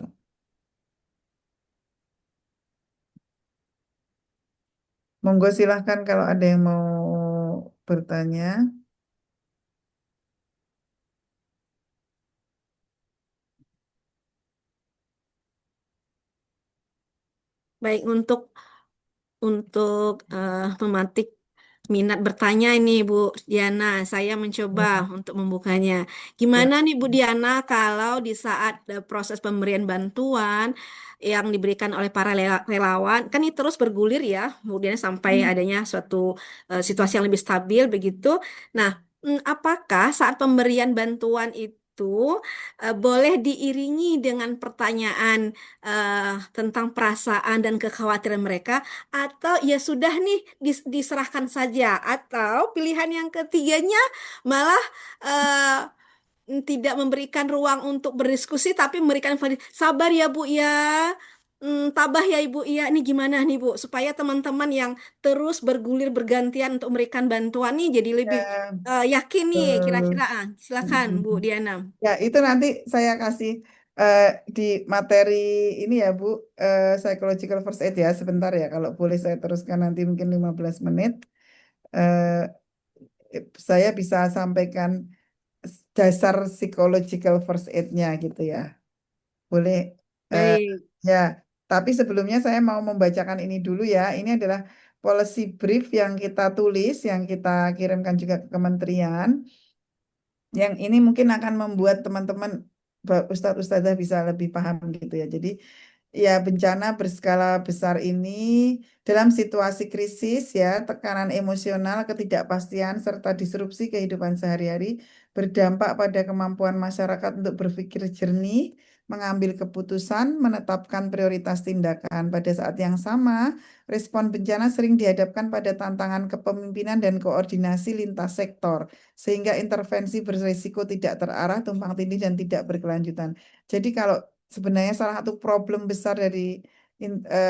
Monggo silahkan kalau ada yang mau bertanya. Baik, untuk mematik minat bertanya ini Bu Diana, saya mencoba Ya, untuk membukanya. ya. Gimana nih Bu Diana kalau di saat proses pemberian bantuan yang diberikan oleh para relawan, kan ini terus bergulir ya, kemudian sampai adanya suatu situasi yang lebih stabil begitu. Nah, apakah saat pemberian bantuan itu boleh diiringi dengan pertanyaan tentang perasaan dan kekhawatiran mereka, atau ya sudah nih diserahkan saja, atau pilihan yang ketiganya malah eh, tidak memberikan ruang untuk berdiskusi tapi memberikan sabar ya Bu ya. Tabah ya Ibu, ya ini gimana nih Bu supaya teman-teman yang terus bergulir bergantian untuk memberikan bantuan nih jadi lebih Ya, yakin nih kira-kira. betul. Silakan Bu Diana. Ya, itu nanti saya kasih di materi ini ya, Bu, psychological first aid ya, sebentar ya. Kalau boleh saya teruskan nanti mungkin 15 menit. Eh, saya bisa sampaikan dasar psychological first aid-nya gitu ya. Boleh. eh, Baik. ya, tapi sebelumnya saya mau membacakan ini dulu ya. Ini adalah policy brief yang kita tulis, yang kita kirimkan juga ke kementerian. Yang ini mungkin akan membuat teman-teman Ustadz-ustadzah bisa lebih paham gitu ya. Jadi ya bencana berskala besar ini dalam situasi krisis ya, tekanan emosional, ketidakpastian serta disrupsi kehidupan sehari-hari berdampak pada kemampuan masyarakat untuk berpikir jernih, mengambil keputusan, menetapkan prioritas tindakan. Pada saat yang sama, respon bencana sering dihadapkan pada tantangan kepemimpinan dan koordinasi lintas sektor, sehingga intervensi berisiko tidak terarah, tumpang tindih, dan tidak berkelanjutan. Jadi kalau sebenarnya salah satu problem besar dari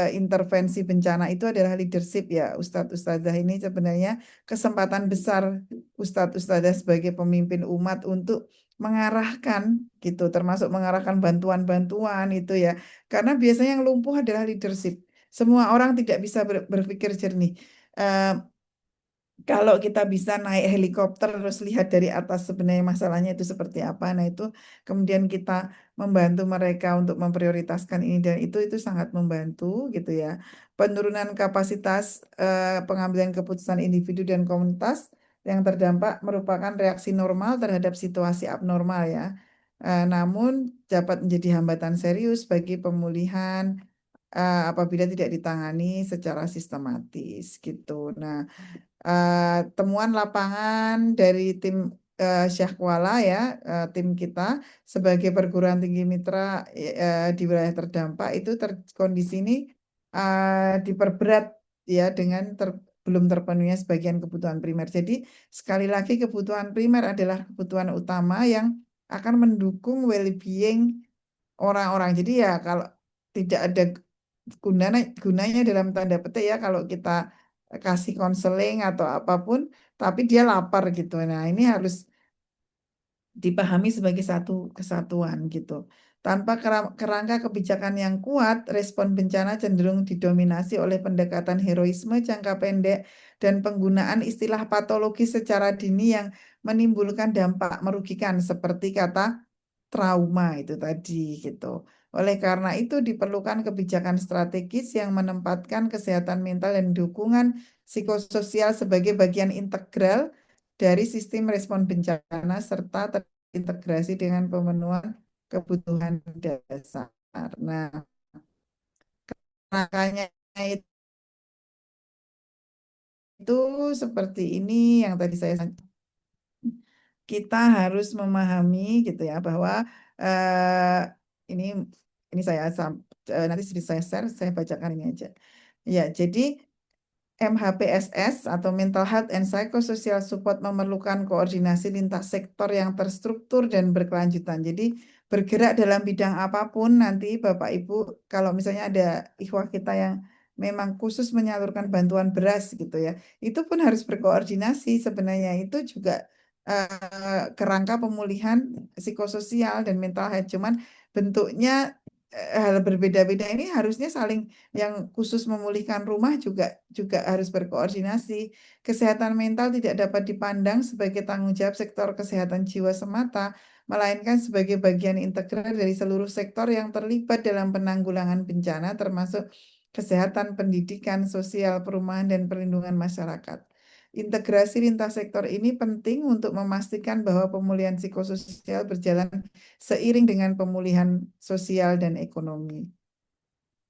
intervensi bencana itu adalah leadership ya, Ustadz Ustadzah ini sebenarnya kesempatan besar Ustadz Ustadzah sebagai pemimpin umat untuk mengarahkan gitu, termasuk mengarahkan bantuan-bantuan itu ya. Karena biasanya yang lumpuh adalah leadership. Semua orang tidak bisa berpikir jernih. Eh, Kalau kita bisa naik helikopter terus lihat dari atas sebenarnya masalahnya itu seperti apa, nah itu kemudian kita membantu mereka untuk memprioritaskan ini dan itu sangat membantu gitu ya. Penurunan kapasitas pengambilan keputusan individu dan komunitas yang terdampak merupakan reaksi normal terhadap situasi abnormal ya. Namun dapat menjadi hambatan serius bagi pemulihan apabila tidak ditangani secara sistematis gitu. Nah, temuan lapangan dari tim Syahkuala ya, tim kita sebagai perguruan tinggi mitra di wilayah terdampak itu kondisi ini diperberat ya dengan belum terpenuhnya sebagian kebutuhan primer. Jadi sekali lagi kebutuhan primer adalah kebutuhan utama yang akan mendukung well-being orang-orang. Jadi ya kalau tidak ada gunanya dalam tanda petik ya kalau kita kasih konseling atau apapun, tapi dia lapar gitu. Nah, ini harus dipahami sebagai satu kesatuan gitu. Tanpa kerangka kebijakan yang kuat, respon bencana cenderung didominasi oleh pendekatan heroisme jangka pendek dan penggunaan istilah patologis secara dini yang menimbulkan dampak merugikan seperti kata trauma itu tadi gitu. Oleh karena itu diperlukan kebijakan strategis yang menempatkan kesehatan mental dan dukungan psikososial sebagai bagian integral dari sistem respon bencana serta terintegrasi dengan pemenuhan kebutuhan dasar. Nah, makanya itu seperti ini yang tadi saya kita harus memahami gitu ya bahwa ini saya nanti saya share, saya bacakan ini aja. Ya, jadi MHPSS atau Mental Health and Psychosocial Support memerlukan koordinasi lintas sektor yang terstruktur dan berkelanjutan. Jadi bergerak dalam bidang apapun nanti Bapak Ibu, kalau misalnya ada ikhwah kita yang memang khusus menyalurkan bantuan beras gitu ya, itu pun harus berkoordinasi sebenarnya. Itu juga kerangka pemulihan psikososial dan mental health. Cuman bentuknya hal berbeda-beda ini harusnya saling yang khusus memulihkan rumah juga juga harus berkoordinasi. Kesehatan mental tidak dapat dipandang sebagai tanggung jawab sektor kesehatan jiwa semata, melainkan sebagai bagian integral dari seluruh sektor yang terlibat dalam penanggulangan bencana, termasuk kesehatan, pendidikan, sosial, perumahan, dan perlindungan masyarakat. Integrasi lintas sektor ini penting untuk memastikan bahwa pemulihan psikososial berjalan seiring dengan pemulihan sosial dan ekonomi.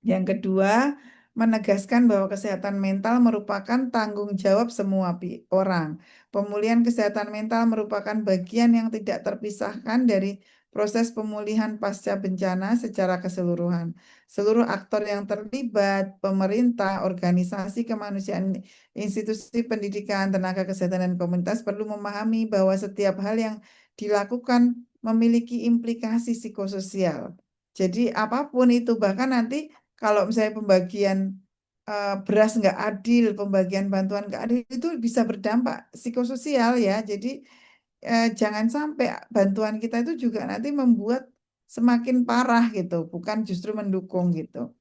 Yang kedua, menegaskan bahwa kesehatan mental merupakan tanggung jawab semua orang. Pemulihan kesehatan mental merupakan bagian yang tidak terpisahkan dari proses pemulihan pasca bencana secara keseluruhan. Seluruh aktor yang terlibat, pemerintah, organisasi kemanusiaan, institusi pendidikan, tenaga kesehatan, dan komunitas perlu memahami bahwa setiap hal yang dilakukan memiliki implikasi psikososial. Jadi apapun itu, bahkan nanti kalau misalnya pembagian beras nggak adil, pembagian bantuan nggak adil, itu bisa berdampak psikososial ya. Jadi jangan sampai bantuan kita itu juga nanti membuat semakin parah gitu, bukan justru mendukung gitu.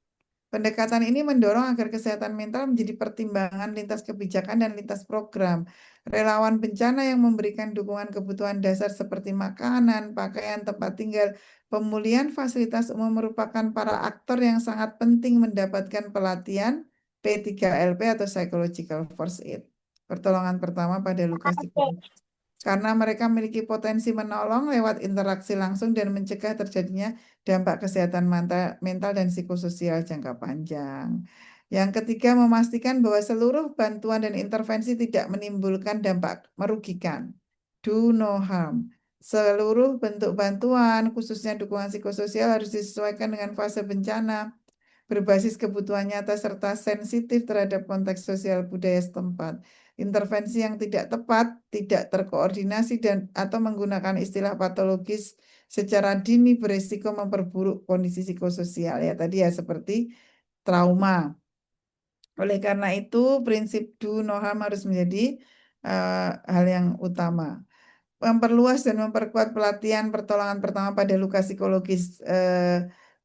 Pendekatan ini mendorong agar kesehatan mental menjadi pertimbangan lintas kebijakan dan lintas program. Relawan bencana yang memberikan dukungan kebutuhan dasar seperti makanan, pakaian, tempat tinggal, pemulihan fasilitas umum merupakan para aktor yang sangat penting mendapatkan pelatihan P3LP atau Psychological First Aid. Pertolongan pertama pada luka psikologis. Karena mereka memiliki potensi menolong lewat interaksi langsung dan mencegah terjadinya dampak kesehatan mental dan psikososial jangka panjang. Yang ketiga, memastikan bahwa seluruh bantuan dan intervensi tidak menimbulkan dampak merugikan. Do no harm. Seluruh bentuk bantuan, khususnya dukungan psikososial harus disesuaikan dengan fase bencana, berbasis kebutuhan nyata serta sensitif terhadap konteks sosial budaya setempat. Intervensi yang tidak tepat, tidak terkoordinasi dan atau menggunakan istilah patologis secara dini beresiko memperburuk kondisi psikososial ya tadi ya seperti trauma. Oleh karena itu, prinsip do no harm harus menjadi hal yang utama. Memperluas dan memperkuat pelatihan pertolongan pertama pada luka psikologis.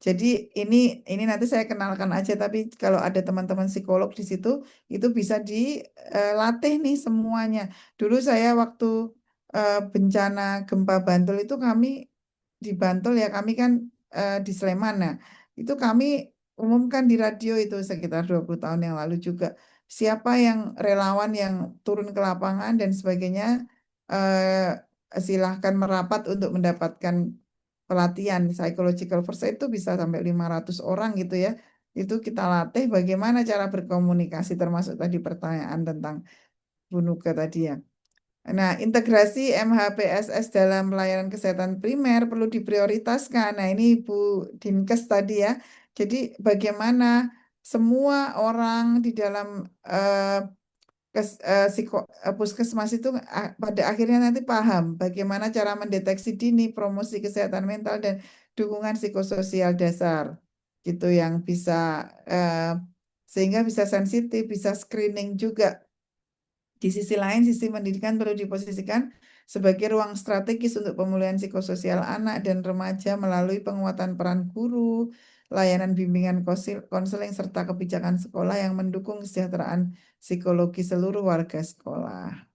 Jadi ini nanti saya kenalkan aja, tapi kalau ada teman-teman psikolog di situ, itu bisa dilatih nih semuanya. Dulu saya waktu bencana gempa Bantul itu kami di Bantul ya, kami kan di Sleman. Nah, itu kami umumkan di radio itu sekitar 20 tahun yang lalu juga. Siapa yang relawan yang turun ke lapangan dan sebagainya, silahkan merapat untuk mendapatkan pelatihan psychological first aid itu bisa sampai 500 orang gitu ya. Itu kita latih bagaimana cara berkomunikasi termasuk tadi pertanyaan tentang Bunuke tadi ya. Nah, integrasi MHPSS dalam pelayanan kesehatan primer perlu diprioritaskan. Nah, ini Bu Dinkes tadi ya. Jadi bagaimana semua orang di dalam puskesmas itu pada akhirnya nanti paham bagaimana cara mendeteksi dini, promosi kesehatan mental dan dukungan psikososial dasar gitu yang bisa eh, sehingga bisa sensitif, bisa screening juga. Di sisi lain, sisi pendidikan perlu diposisikan sebagai ruang strategis untuk pemulihan psikososial anak dan remaja melalui penguatan peran guru, layanan bimbingan konseling, serta kebijakan sekolah yang mendukung kesejahteraan psikologi seluruh warga sekolah.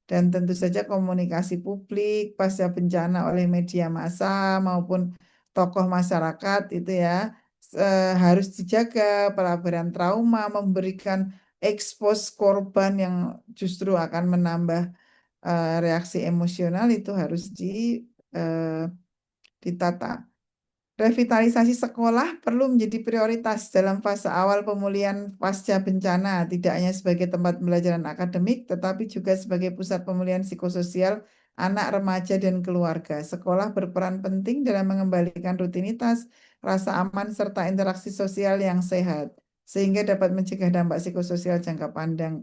Dan tentu saja komunikasi publik pasca bencana oleh media massa maupun tokoh masyarakat itu ya harus dijaga pelabaran trauma, memberikan ekspos korban yang justru akan menambah reaksi emosional itu harus eh, ditata. Revitalisasi sekolah perlu menjadi prioritas dalam fase awal pemulihan pasca bencana, tidak hanya sebagai tempat pembelajaran akademik, tetapi juga sebagai pusat pemulihan psikososial anak, remaja, dan keluarga. Sekolah berperan penting dalam mengembalikan rutinitas, rasa aman, serta interaksi sosial yang sehat, sehingga dapat mencegah dampak psikososial jangka pandang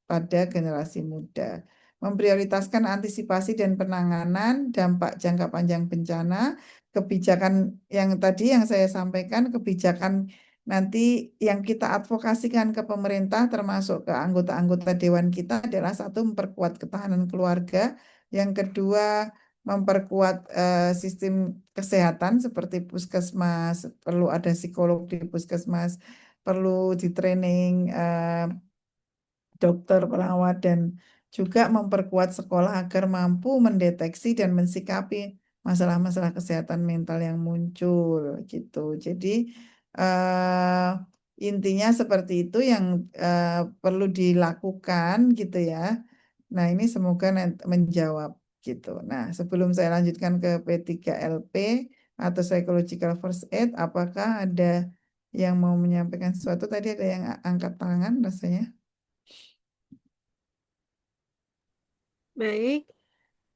pada generasi muda. Memprioritaskan antisipasi dan penanganan dampak jangka panjang bencana, kebijakan yang tadi yang saya sampaikan, kebijakan nanti yang kita advokasikan ke pemerintah termasuk ke anggota-anggota dewan kita adalah satu memperkuat ketahanan keluarga, yang kedua memperkuat sistem kesehatan seperti puskesmas, perlu ada psikolog di puskesmas, perlu di training dokter, perawat, dan juga memperkuat sekolah agar mampu mendeteksi dan mensikapi masalah-masalah kesehatan mental yang muncul gitu. Jadi eh, intinya seperti itu yang perlu dilakukan gitu ya. Nah, ini semoga nanti menjawab gitu. Nah, sebelum saya lanjutkan ke P3LP atau Psychological First Aid, apakah ada yang mau menyampaikan sesuatu? Tadi ada yang angkat tangan rasanya. Baik,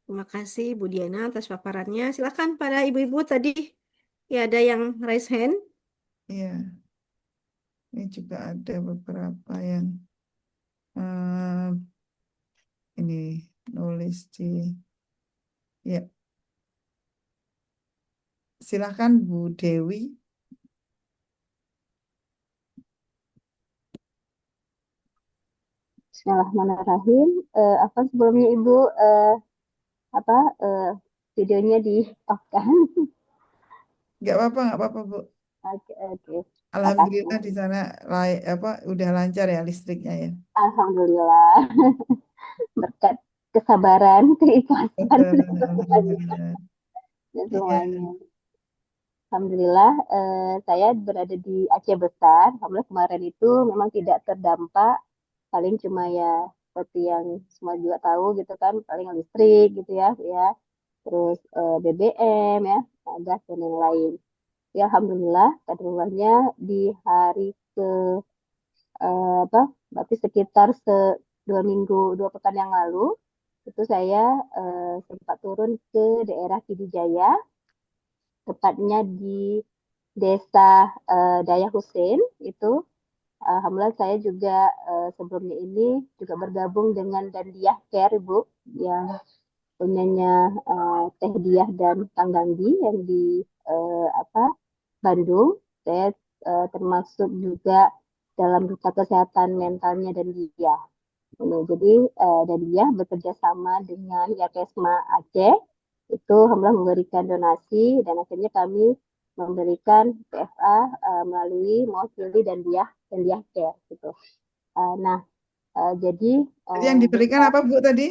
terima kasih Bu Diana atas paparannya. Silakan pada ibu-ibu tadi. Ya, ada yang raise hand. Iya. Ini juga ada beberapa yang eh, ini nulis di ya silahkan Bu Dewi. Bismillahirrahmanirrahim. Apa sebelumnya Ibu apa videonya di-off-kan? Nggak apa-apa Bu. Oke, oke. Alhamdulillah Makasih. di sana udah lancar ya listriknya ya. Alhamdulillah berkat kesabaran, keikhlasan Betul, semuanya. alhamdulillah. Iya, Semuanya. Alhamdulillah saya berada di Aceh Besar. Alhamdulillah kemarin itu memang tidak terdampak, paling cuma ya seperti yang semua juga tahu gitu kan, paling listrik gitu ya, ya. Terus BBM ya, gas dan yang lain. Ya Alhamdulillah, kaderulahnya di hari ke apa, berarti sekitar 2 minggu, 2 pekan yang lalu, itu saya sempat turun ke daerah Pidijaya, tepatnya di Desa Daya Hussein itu. Alhamdulillah saya juga sebelumnya ini juga bergabung dengan Dandiah Care, Ibu, yang punyanya Teh Diah dan Kang Ganggi yang di apa Bandung. Saya termasuk juga dalam duta kesehatan mentalnya Dandiah. Ini jadi Dandiah bekerja sama dengan Yakesma Aceh itu alhamdulillah memberikan donasi dan akhirnya kami memberikan PFA melalui mewakili dan Diah Care gitu. Nah, jadi Jadi yang diberikan berkat apa Bu tadi?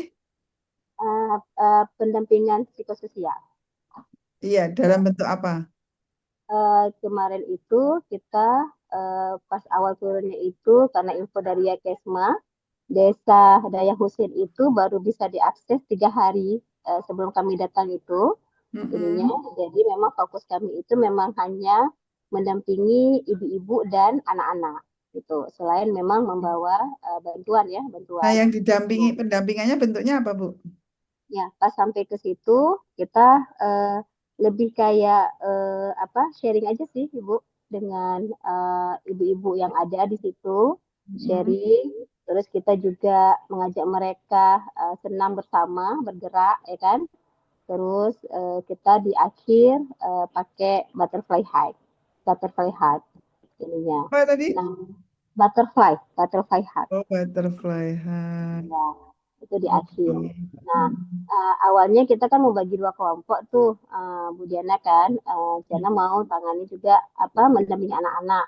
pendampingan psikososial. Iya, dalam Ya, bentuk apa? kemarin itu kita pas awal turunnya itu karena info dari Yakesma, Desa Daya Husin itu baru bisa diakses 3 hari sebelum kami datang itu. Ininya, Mm-mm. jadi memang fokus kami itu memang hanya mendampingi ibu-ibu dan anak-anak gitu. Selain memang membawa bantuan ya, Nah, bantuan. yang didampingi pendampingannya bentuknya apa Bu? Ya, pas sampai ke situ kita eh, lebih kayak apa sharing aja sih Ibu dengan ibu-ibu yang ada di situ, Mm-mm. sharing. Terus kita juga mengajak mereka senam bersama, bergerak, ya kan? Terus kita di akhir pakai butterfly hug ininya. Apa tadi? Nah, butterfly hug. Oh, butterfly heart. Ya, itu di Oke. akhir. Nah, Mm. awalnya kita kan mau bagi 2 kelompok tuh, Bu Diana kan. Diana mau tangani juga apa mendampingi anak-anak.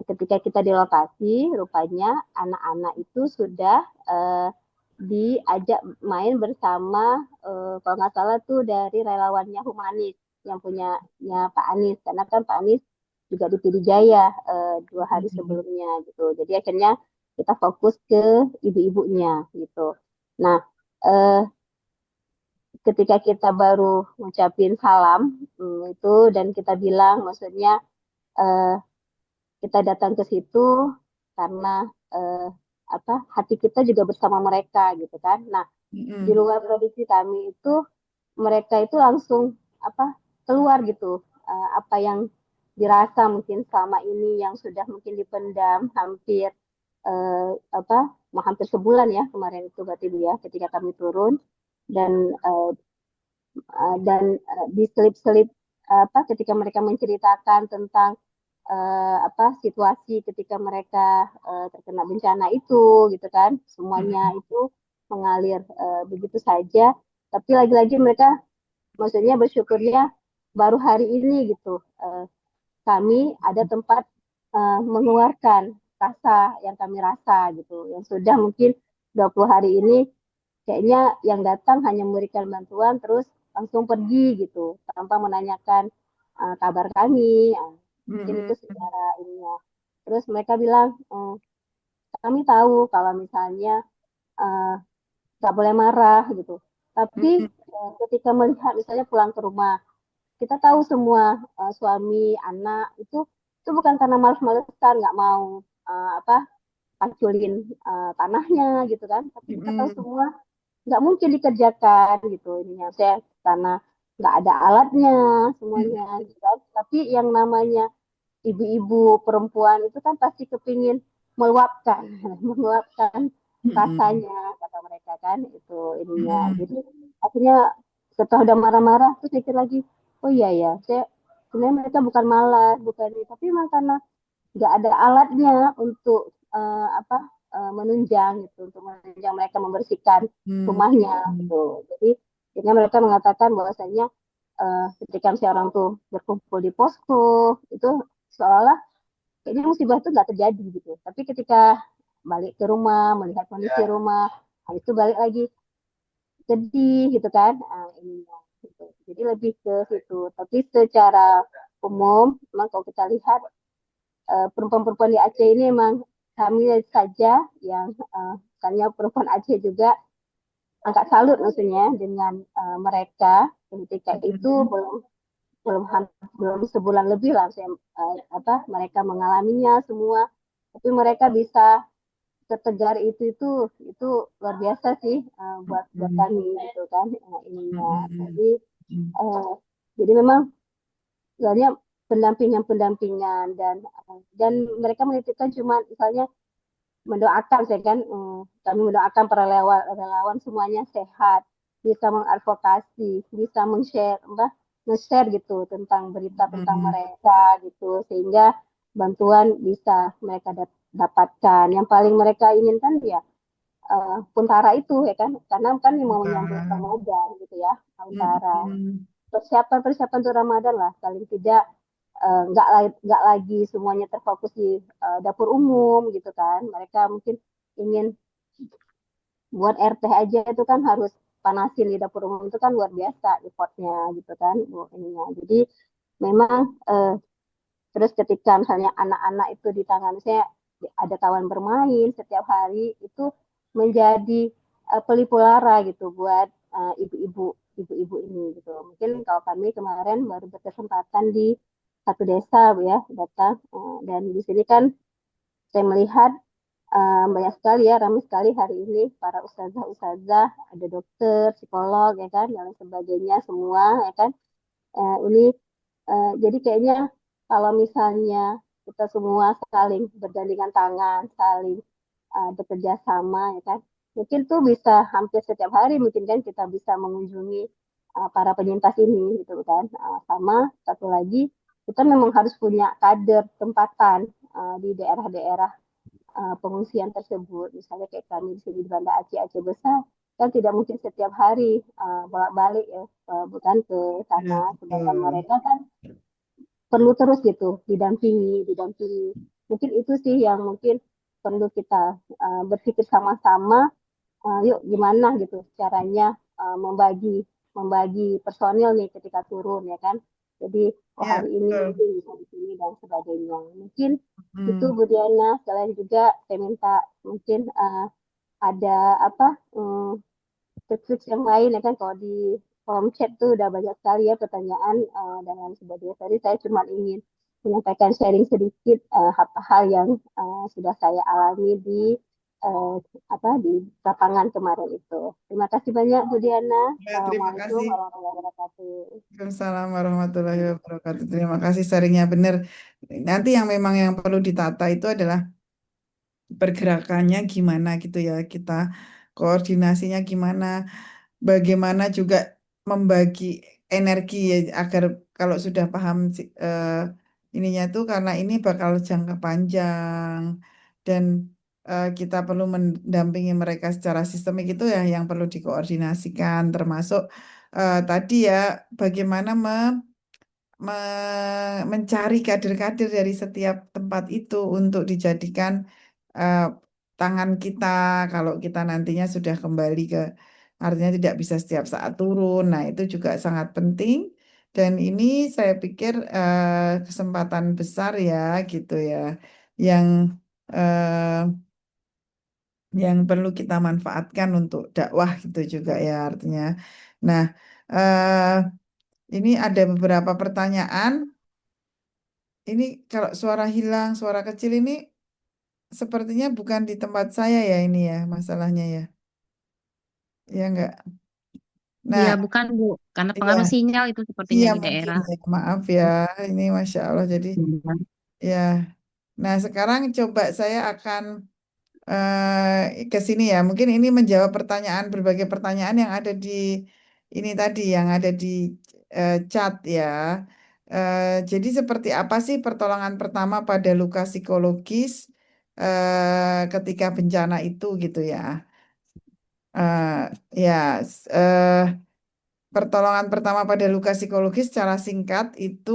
Ketika kita di lokasi, rupanya anak-anak itu sudah diajak main bersama, kalau nggak salah tuh dari relawannya Humanis yang punyanya Pak Anies. Karena kan Pak Anies juga di Pidijaya 2 hari Mm. sebelumnya gitu. Jadi akhirnya kita fokus ke ibu-ibunya gitu. Nah, eh, ketika kita baru ngucapin salam itu dan kita bilang maksudnya eh, kita datang ke situ karena eh, apa hati kita juga bersama mereka gitu kan. Nah, di Mm-mm. luar prediksi kami itu mereka itu langsung apa keluar gitu apa yang dirasa mungkin selama ini yang sudah mungkin dipendam hampir apa hampir sebulan ya kemarin itu berarti ya ketika kami turun dan uh, diselip-selip apa ketika mereka menceritakan tentang apa situasi ketika mereka terkena bencana itu gitu kan semuanya Mm-mm. itu mengalir begitu saja tapi lagi-lagi mereka maksudnya bersyukurnya baru hari ini gitu kami ada tempat mengeluarkan rasa yang kami rasa gitu yang sudah mungkin 20 hari ini kayaknya yang datang hanya memberikan bantuan terus langsung pergi gitu tanpa menanyakan kabar kami. Mungkin itu Mm-mm. secara ininya. Terus mereka bilang kami tahu kalau misalnya nggak boleh marah gitu. Tapi Mm-mm. ketika melihat misalnya pulang ke rumah, kita tahu semua suami, anak itu bukan karena malas-malesan nggak mau apa paculin tanahnya gitu kan. Tapi kita tahu Mm-mm. semua nggak mungkin dikerjakan gitu ininya saya karena nggak ada alatnya semuanya gitu kan. Tapi yang namanya ibu-ibu perempuan itu kan pasti kepingin meluapkan meluapkan Mm-mm. rasanya kata mereka kan itu ininya Mm-mm. jadi akhirnya setelah udah marah-marah terus mikir lagi oh iya ya saya sebenarnya mereka bukan malas bukan ini tapi memang karena nggak ada alatnya untuk apa menunjang gitu untuk menunjang mereka membersihkan rumahnya Mm-mm. gitu jadi akhirnya mereka mengatakan bahwasanya ketika si orang tuh berkumpul di posko itu seolah kayaknya musibah itu nggak terjadi gitu tapi ketika balik ke rumah melihat kondisi rumah habis itu balik lagi sedih gitu kan ini gitu. Jadi lebih ke situ tapi secara umum memang kalau kita lihat perempuan-perempuan di Aceh ini memang kami saja yang misalnya perempuan Aceh juga angkat salut maksudnya dengan mereka ketika itu Mm-mm. belum belum belum sebulan lebih lah saya apa mereka mengalaminya semua tapi mereka bisa setegar itu luar biasa sih, buat Mm, kami gitu kan, mm, ininya. mm, Jadi mm. eh, jadi memang sebenarnya pendampingan dan mereka menitipkan cuma misalnya mendoakan saya kan, kami mendoakan para relawan, relawan semuanya sehat, bisa mengadvokasi, bisa meng-share apa, nge-share gitu tentang berita tentang Mm, mereka gitu, sehingga bantuan bisa mereka dapatkan. Yang paling mereka inginkan ya Untara itu ya kan, karena kan mau menyambut mm. Ramadan gitu ya, Mm, Untara. mm. Persiapan untuk Ramadan lah, paling tidak nggak lagi semuanya terfokus di dapur umum gitu kan. Mereka mungkin ingin buat RT aja itu kan harus panasin di dapur umum itu kan luar biasa effortnya gitu kan, Bu, ininya. Jadi memang terus ketika misalnya anak-anak itu di tangan saya ada kawan bermain setiap hari itu menjadi pelipur lara gitu buat ibu-ibu ini gitu. Mungkin kalau kami kemarin baru berkesempatan di satu desa Bu ya datang, dan di sini kan saya melihat banyak sekali ya, ramai sekali hari ini para ustazah-ustazah, ada dokter, psikolog ya kan, dan sebagainya semua ya kan. Ini jadi kayaknya kalau misalnya kita semua saling bergandengan tangan, saling bekerja sama ya kan, mungkin tuh bisa hampir setiap hari mungkin kan kita bisa mengunjungi para penyintas ini gitu kan. Sama satu lagi kita memang harus punya kader tempatan di daerah-daerah pengungsian tersebut. Misalnya kayak kami di sini di Banda Aceh, Aceh Besar, kan tidak mungkin setiap hari bolak-balik ya, bukan ke Ya, sana. Sedangkan betul. mereka kan perlu terus gitu, didampingi. Mungkin itu sih yang mungkin perlu kita berpikir sama-sama, yuk gimana gitu caranya membagi membagi personil nih ketika turun ya kan. Jadi oh Ya, hari ini betul. mungkin bisa di sini dan sebagainya. Mungkin itu Hmm. Bu Diana. Selain juga saya minta mungkin ada apa tips yang lain ya kan, kalau di kolom chat tuh udah banyak sekali ya pertanyaan dan lain sebagainya. Tadi saya cuma ingin menyampaikan sharing sedikit hal yang sudah saya alami di uh, di lapangan kemarin itu. Terima kasih banyak Bu Diana. Ya, terima Assalamualaikum kasih. warahmatullahi wabarakatuh. Waalaikumsalam warahmatullahi wabarakatuh. Terima kasih sharingnya benar. Nanti yang memang yang perlu ditata itu adalah pergerakannya gimana gitu ya. Kita koordinasinya gimana. Bagaimana juga membagi energi ya, agar kalau sudah paham ininya itu karena ini bakal jangka panjang dan kita perlu mendampingi mereka secara sistemik itu ya yang perlu dikoordinasikan termasuk tadi ya bagaimana mencari kader-kader dari setiap tempat itu untuk dijadikan eh, tangan kita kalau kita nantinya sudah kembali ke artinya tidak bisa setiap saat turun. Nah, itu juga sangat penting dan ini saya pikir kesempatan besar ya gitu ya yang eh, yang perlu kita manfaatkan untuk dakwah gitu juga ya artinya. Nah, ini ada beberapa pertanyaan. Ini kalau suara hilang, suara kecil ini sepertinya bukan di tempat saya ya ini ya masalahnya ya. Ya enggak. Iya, Nah, bukan Bu, karena pengaruh iya, sinyal itu sepertinya iya di mungkin daerah. ya. Maaf ya. Ini Masya Allah. Jadi Iya. ya. Nah, sekarang coba saya akan ke sini ya. Mungkin ini menjawab pertanyaan berbagai pertanyaan yang ada di ini tadi yang ada di chat ya. Jadi seperti apa sih pertolongan pertama pada luka psikologis ketika bencana itu gitu ya. Ya, pertolongan pertama pada luka psikologis secara singkat itu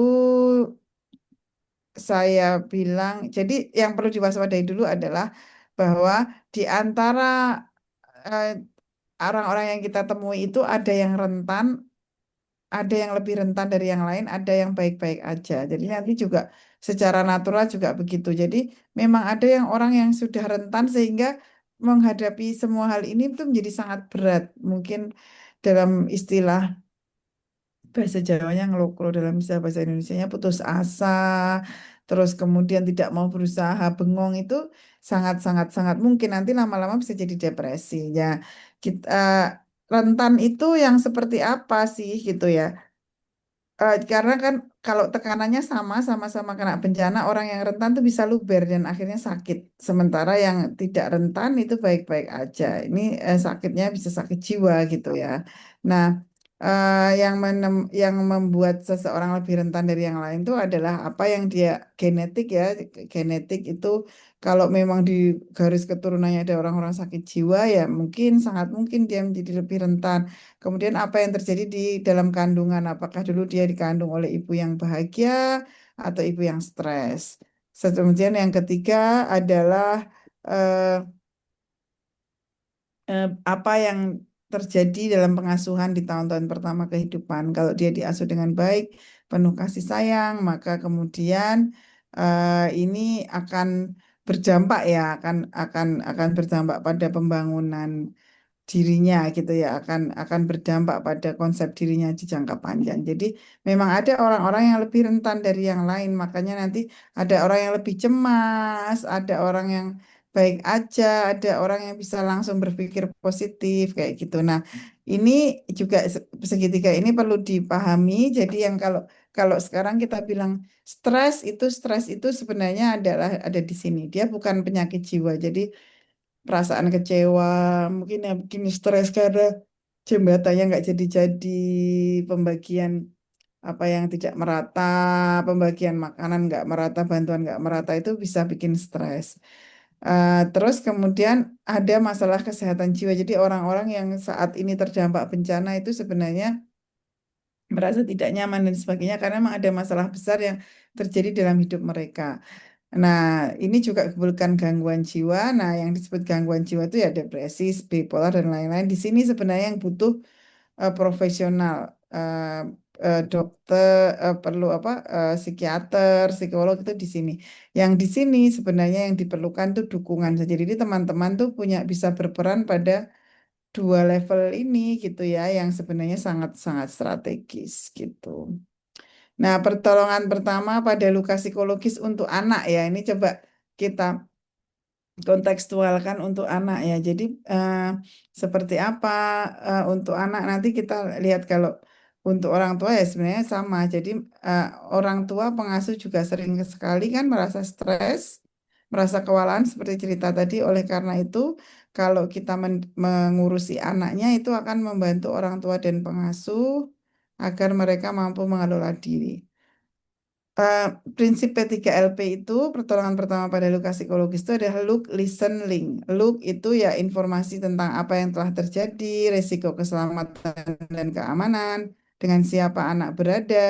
saya bilang, jadi yang perlu diwaspadai dulu adalah bahwa di antara eh, orang-orang yang kita temui itu ada yang rentan, ada yang lebih rentan dari yang lain, ada yang baik-baik aja. Jadi nanti juga secara natural juga begitu. Jadi memang ada yang orang yang sudah rentan sehingga menghadapi semua hal ini itu menjadi sangat berat. Mungkin dalam istilah bahasa Jawanya ngelokro dalam istilah bahasa Indonesianya putus asa, terus kemudian tidak mau berusaha, bengong, itu sangat mungkin nanti lama-lama bisa jadi depresi. Ya, kita rentan itu yang seperti apa sih gitu ya? Karena kan kalau tekanannya sama-sama kena bencana, orang yang rentan tuh bisa luber dan akhirnya sakit. Sementara yang tidak rentan itu baik-baik aja. Ini sakitnya bisa sakit jiwa gitu ya. Nah, yang membuat seseorang lebih rentan dari yang lain itu adalah apa yang dia genetik ya. Genetik itu kalau memang di garis keturunannya ada orang-orang sakit jiwa ya mungkin sangat mungkin dia menjadi lebih rentan. Kemudian apa yang terjadi di dalam kandungan? Apakah dulu dia dikandung oleh ibu yang bahagia atau ibu yang stres? Kemudian yang ketiga adalah eh, apa yang terjadi dalam pengasuhan di tahun-tahun pertama kehidupan. Kalau dia diasuh dengan baik, penuh kasih sayang, maka kemudian ini akan berdampak ya, akan berdampak pada pembangunan dirinya gitu ya akan berdampak pada konsep dirinya di jangka panjang. Jadi memang ada orang-orang yang lebih rentan dari yang lain, makanya nanti ada orang yang lebih cemas, ada orang yang baik aja, ada orang yang bisa langsung berpikir positif kayak gitu. Nah, ini juga segitiga ini perlu dipahami. Jadi yang kalau kalau sekarang kita bilang stres itu sebenarnya ada di sini. Dia bukan penyakit jiwa. Jadi perasaan kecewa, mungkin ya begini stres karena jembatannya nggak jadi-jadi, pembagian apa yang tidak merata, pembagian makanan nggak merata, bantuan nggak merata itu bisa bikin stres. Terus kemudian ada masalah kesehatan jiwa. Jadi orang-orang yang saat ini terdampak bencana itu sebenarnya merasa tidak nyaman dan sebagainya karena memang ada masalah besar yang terjadi dalam hidup mereka. Nah, ini juga bukan gangguan jiwa. Nah, yang disebut gangguan jiwa itu ya depresi, bipolar, dan lain-lain. Di sini sebenarnya yang butuh profesional, dokter, perlu apa, psikiater, psikolog itu di sini. Yang di sini sebenarnya yang diperlukan tuh dukungan saja. Jadi teman-teman tuh bisa berperan pada dua level ini gitu ya, yang sebenarnya sangat-sangat strategis gitu. Nah, pertolongan pertama pada luka psikologis untuk anak ya, ini coba kita kontekstualkan untuk anak ya. Jadi seperti apa untuk anak nanti kita lihat kalau untuk orang tua ya sebenarnya sama. Jadi eh, orang tua pengasuh juga sering sekali kan merasa stres, merasa kewalahan seperti cerita tadi. Oleh karena itu, kalau kita mengurusi anaknya itu akan membantu orang tua dan pengasuh agar mereka mampu mengelola diri. Eh, Prinsip P3LP itu pertolongan pertama pada luka psikologis itu adalah look, listen, link. Look itu ya informasi tentang apa yang telah terjadi, resiko keselamatan dan keamanan, dengan siapa anak berada,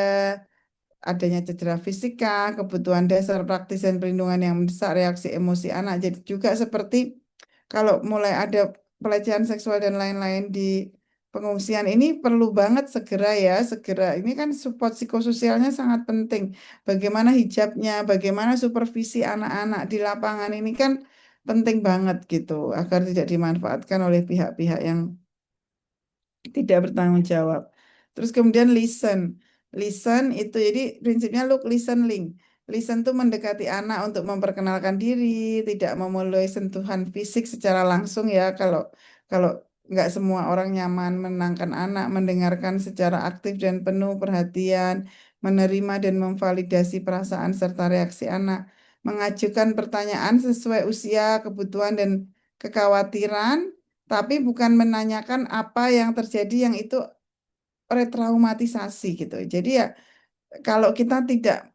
adanya cedera fisika, kebutuhan dasar praktis dan perlindungan yang mendesak, reaksi emosi anak. Jadi juga seperti kalau mulai ada pelecehan seksual dan lain-lain di pengungsian ini perlu banget segera ya, segera. Ini kan support psikososialnya sangat penting. Bagaimana hijabnya, bagaimana supervisi anak-anak di lapangan ini kan penting banget gitu agar tidak dimanfaatkan oleh pihak-pihak yang tidak bertanggung jawab. Terus kemudian listen. Listen itu jadi prinsipnya look, listen, link. Listen tuh mendekati anak untuk memperkenalkan diri, tidak memulai sentuhan fisik secara langsung ya. Kalau kalau nggak semua orang nyaman menenangkan anak, mendengarkan secara aktif dan penuh perhatian, menerima dan memvalidasi perasaan serta reaksi anak, mengajukan pertanyaan sesuai usia, kebutuhan dan kekhawatiran, tapi bukan menanyakan apa yang terjadi yang itu retraumatisasi gitu. Jadi ya kalau kita tidak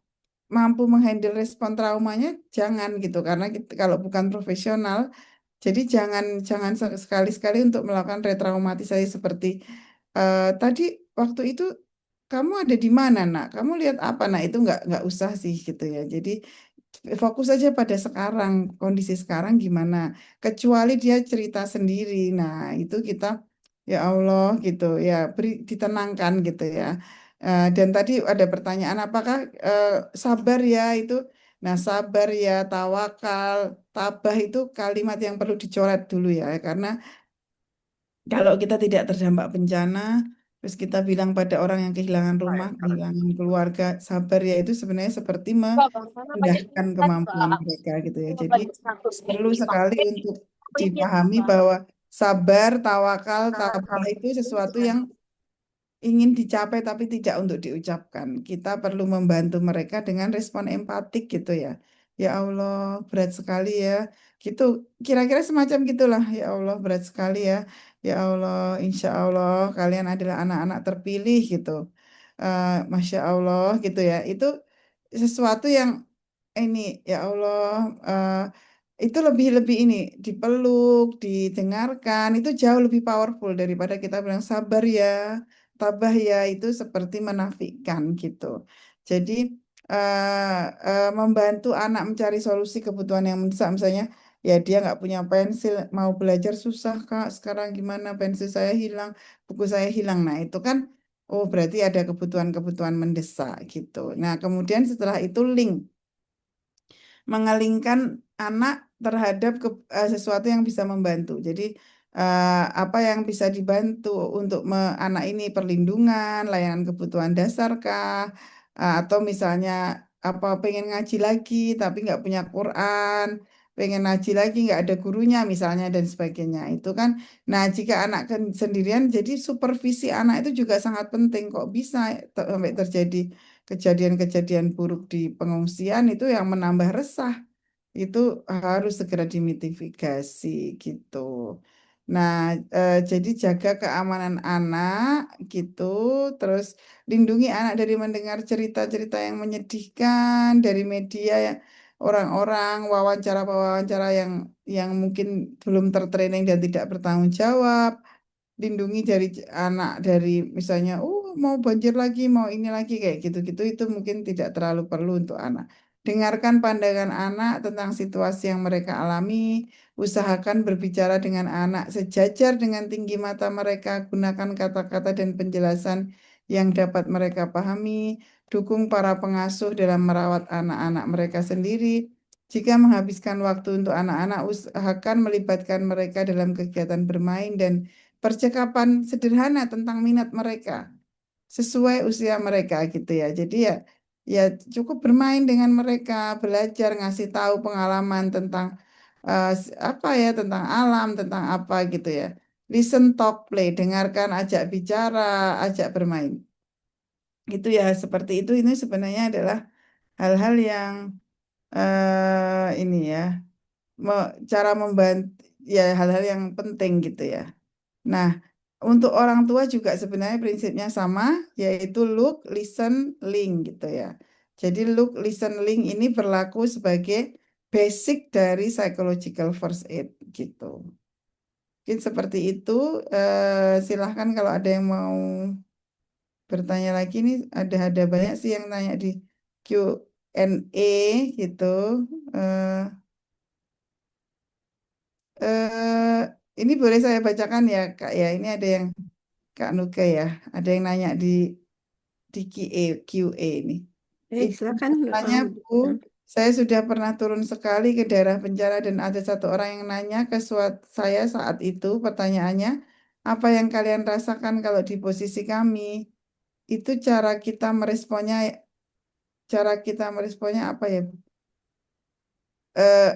mampu menghandle respon traumanya jangan gitu karena kalau bukan profesional jadi jangan jangan sekali-sekali untuk melakukan retraumatisasi seperti tadi waktu itu kamu ada di mana nak? Kamu lihat apa? Nah itu nggak usah sih gitu ya. Jadi fokus aja pada sekarang kondisi sekarang gimana. Kecuali dia cerita sendiri. Nah itu kita ya Allah gitu ya ditenangkan gitu ya. Dan tadi ada pertanyaan apakah eh, sabar ya itu. Nah, sabar ya, tawakal, tabah itu kalimat yang perlu dicoret dulu ya, karena kalau kita tidak terdampak bencana, Terus kita bilang pada orang yang kehilangan rumah, kehilangan keluarga, sabar ya, itu sebenarnya seperti merendahkan kemampuan mereka gitu ya. Jadi perlu sekali untuk dipahami bahwa sabar, tawakal, tabah itu sesuatu yang ingin dicapai tapi tidak untuk diucapkan. Kita perlu membantu mereka dengan respon empatik gitu ya. Ya Allah, berat sekali ya. Gitu, kira-kira semacam gitulah. Ya Allah, berat sekali ya. Ya Allah, insya Allah kalian adalah anak-anak terpilih gitu. Masya Allah gitu ya. Itu sesuatu yang ini, ya Allah, itu lebih ini dipeluk, didengarkan, itu jauh lebih powerful daripada kita bilang sabar ya. Tabah ya itu seperti menafikan gitu. Jadi membantu anak mencari solusi kebutuhan yang mendesak, misalnya ya dia nggak punya pensil, mau belajar susah Kak, sekarang gimana, pensil saya hilang, buku saya hilang. Nah itu kan, oh berarti ada kebutuhan-kebutuhan mendesak gitu. Nah kemudian setelah itu link mengalingkan anak terhadap sesuatu yang bisa membantu. Jadi apa yang bisa dibantu untuk anak ini, perlindungan, layanan kebutuhan dasar kah? Atau misalnya apa, pengen ngaji lagi tapi nggak punya Quran, pengen ngaji lagi nggak ada gurunya misalnya dan sebagainya. Itu kan, nah jika anak sendirian, jadi supervisi anak itu juga sangat penting. Kok bisa sampai terjadi kejadian-kejadian buruk di pengungsian itu yang menambah resah, itu harus segera dimitigasi gitu. Nah, jadi jaga keamanan anak gitu, terus lindungi anak dari mendengar cerita-cerita yang menyedihkan dari media ya, orang-orang, wawancara-wawancara yang mungkin belum tertraining dan tidak bertanggung jawab. Lindungi dari anak dari misalnya, oh mau banjir lagi, mau ini lagi kayak gitu-gitu, itu mungkin tidak terlalu perlu untuk anak. Dengarkan pandangan anak tentang situasi yang mereka alami, usahakan berbicara dengan anak sejajar dengan tinggi mata mereka, gunakan kata-kata dan penjelasan yang dapat mereka pahami, dukung para pengasuh dalam merawat anak-anak mereka sendiri. Jika menghabiskan waktu untuk anak-anak, usahakan melibatkan mereka dalam kegiatan bermain dan percakapan sederhana tentang minat mereka sesuai usia mereka gitu ya. Jadi ya, ya cukup bermain dengan mereka, belajar, ngasih tahu pengalaman tentang apa ya, tentang alam, tentang apa gitu ya. Listen, talk, play, dengarkan, ajak bicara, ajak bermain. Gitu ya, seperti itu. Ini sebenarnya adalah hal-hal yang ini ya, cara membantu ya, hal-hal yang penting gitu ya. Nah, untuk orang tua juga sebenarnya prinsipnya sama, yaitu look, listen, link gitu ya. Jadi look, listen, link ini berlaku sebagai basic dari psychological first aid gitu. Mungkin seperti itu. Silahkan kalau ada yang mau bertanya lagi nih, ada banyak sih yang nanya di Q&A gitu. Eh, eh, ini boleh saya bacakan ya Kak ya. Ini ada yang Kak Nuke ya, ada yang nanya di QA ini. Izin Silakan. bertanya, Bu, saya sudah pernah turun sekali ke daerah bencana dan ada satu orang yang nanya ke saya saat itu, pertanyaannya, apa yang kalian rasakan kalau di posisi kami? Itu cara kita meresponnya apa ya, Bu?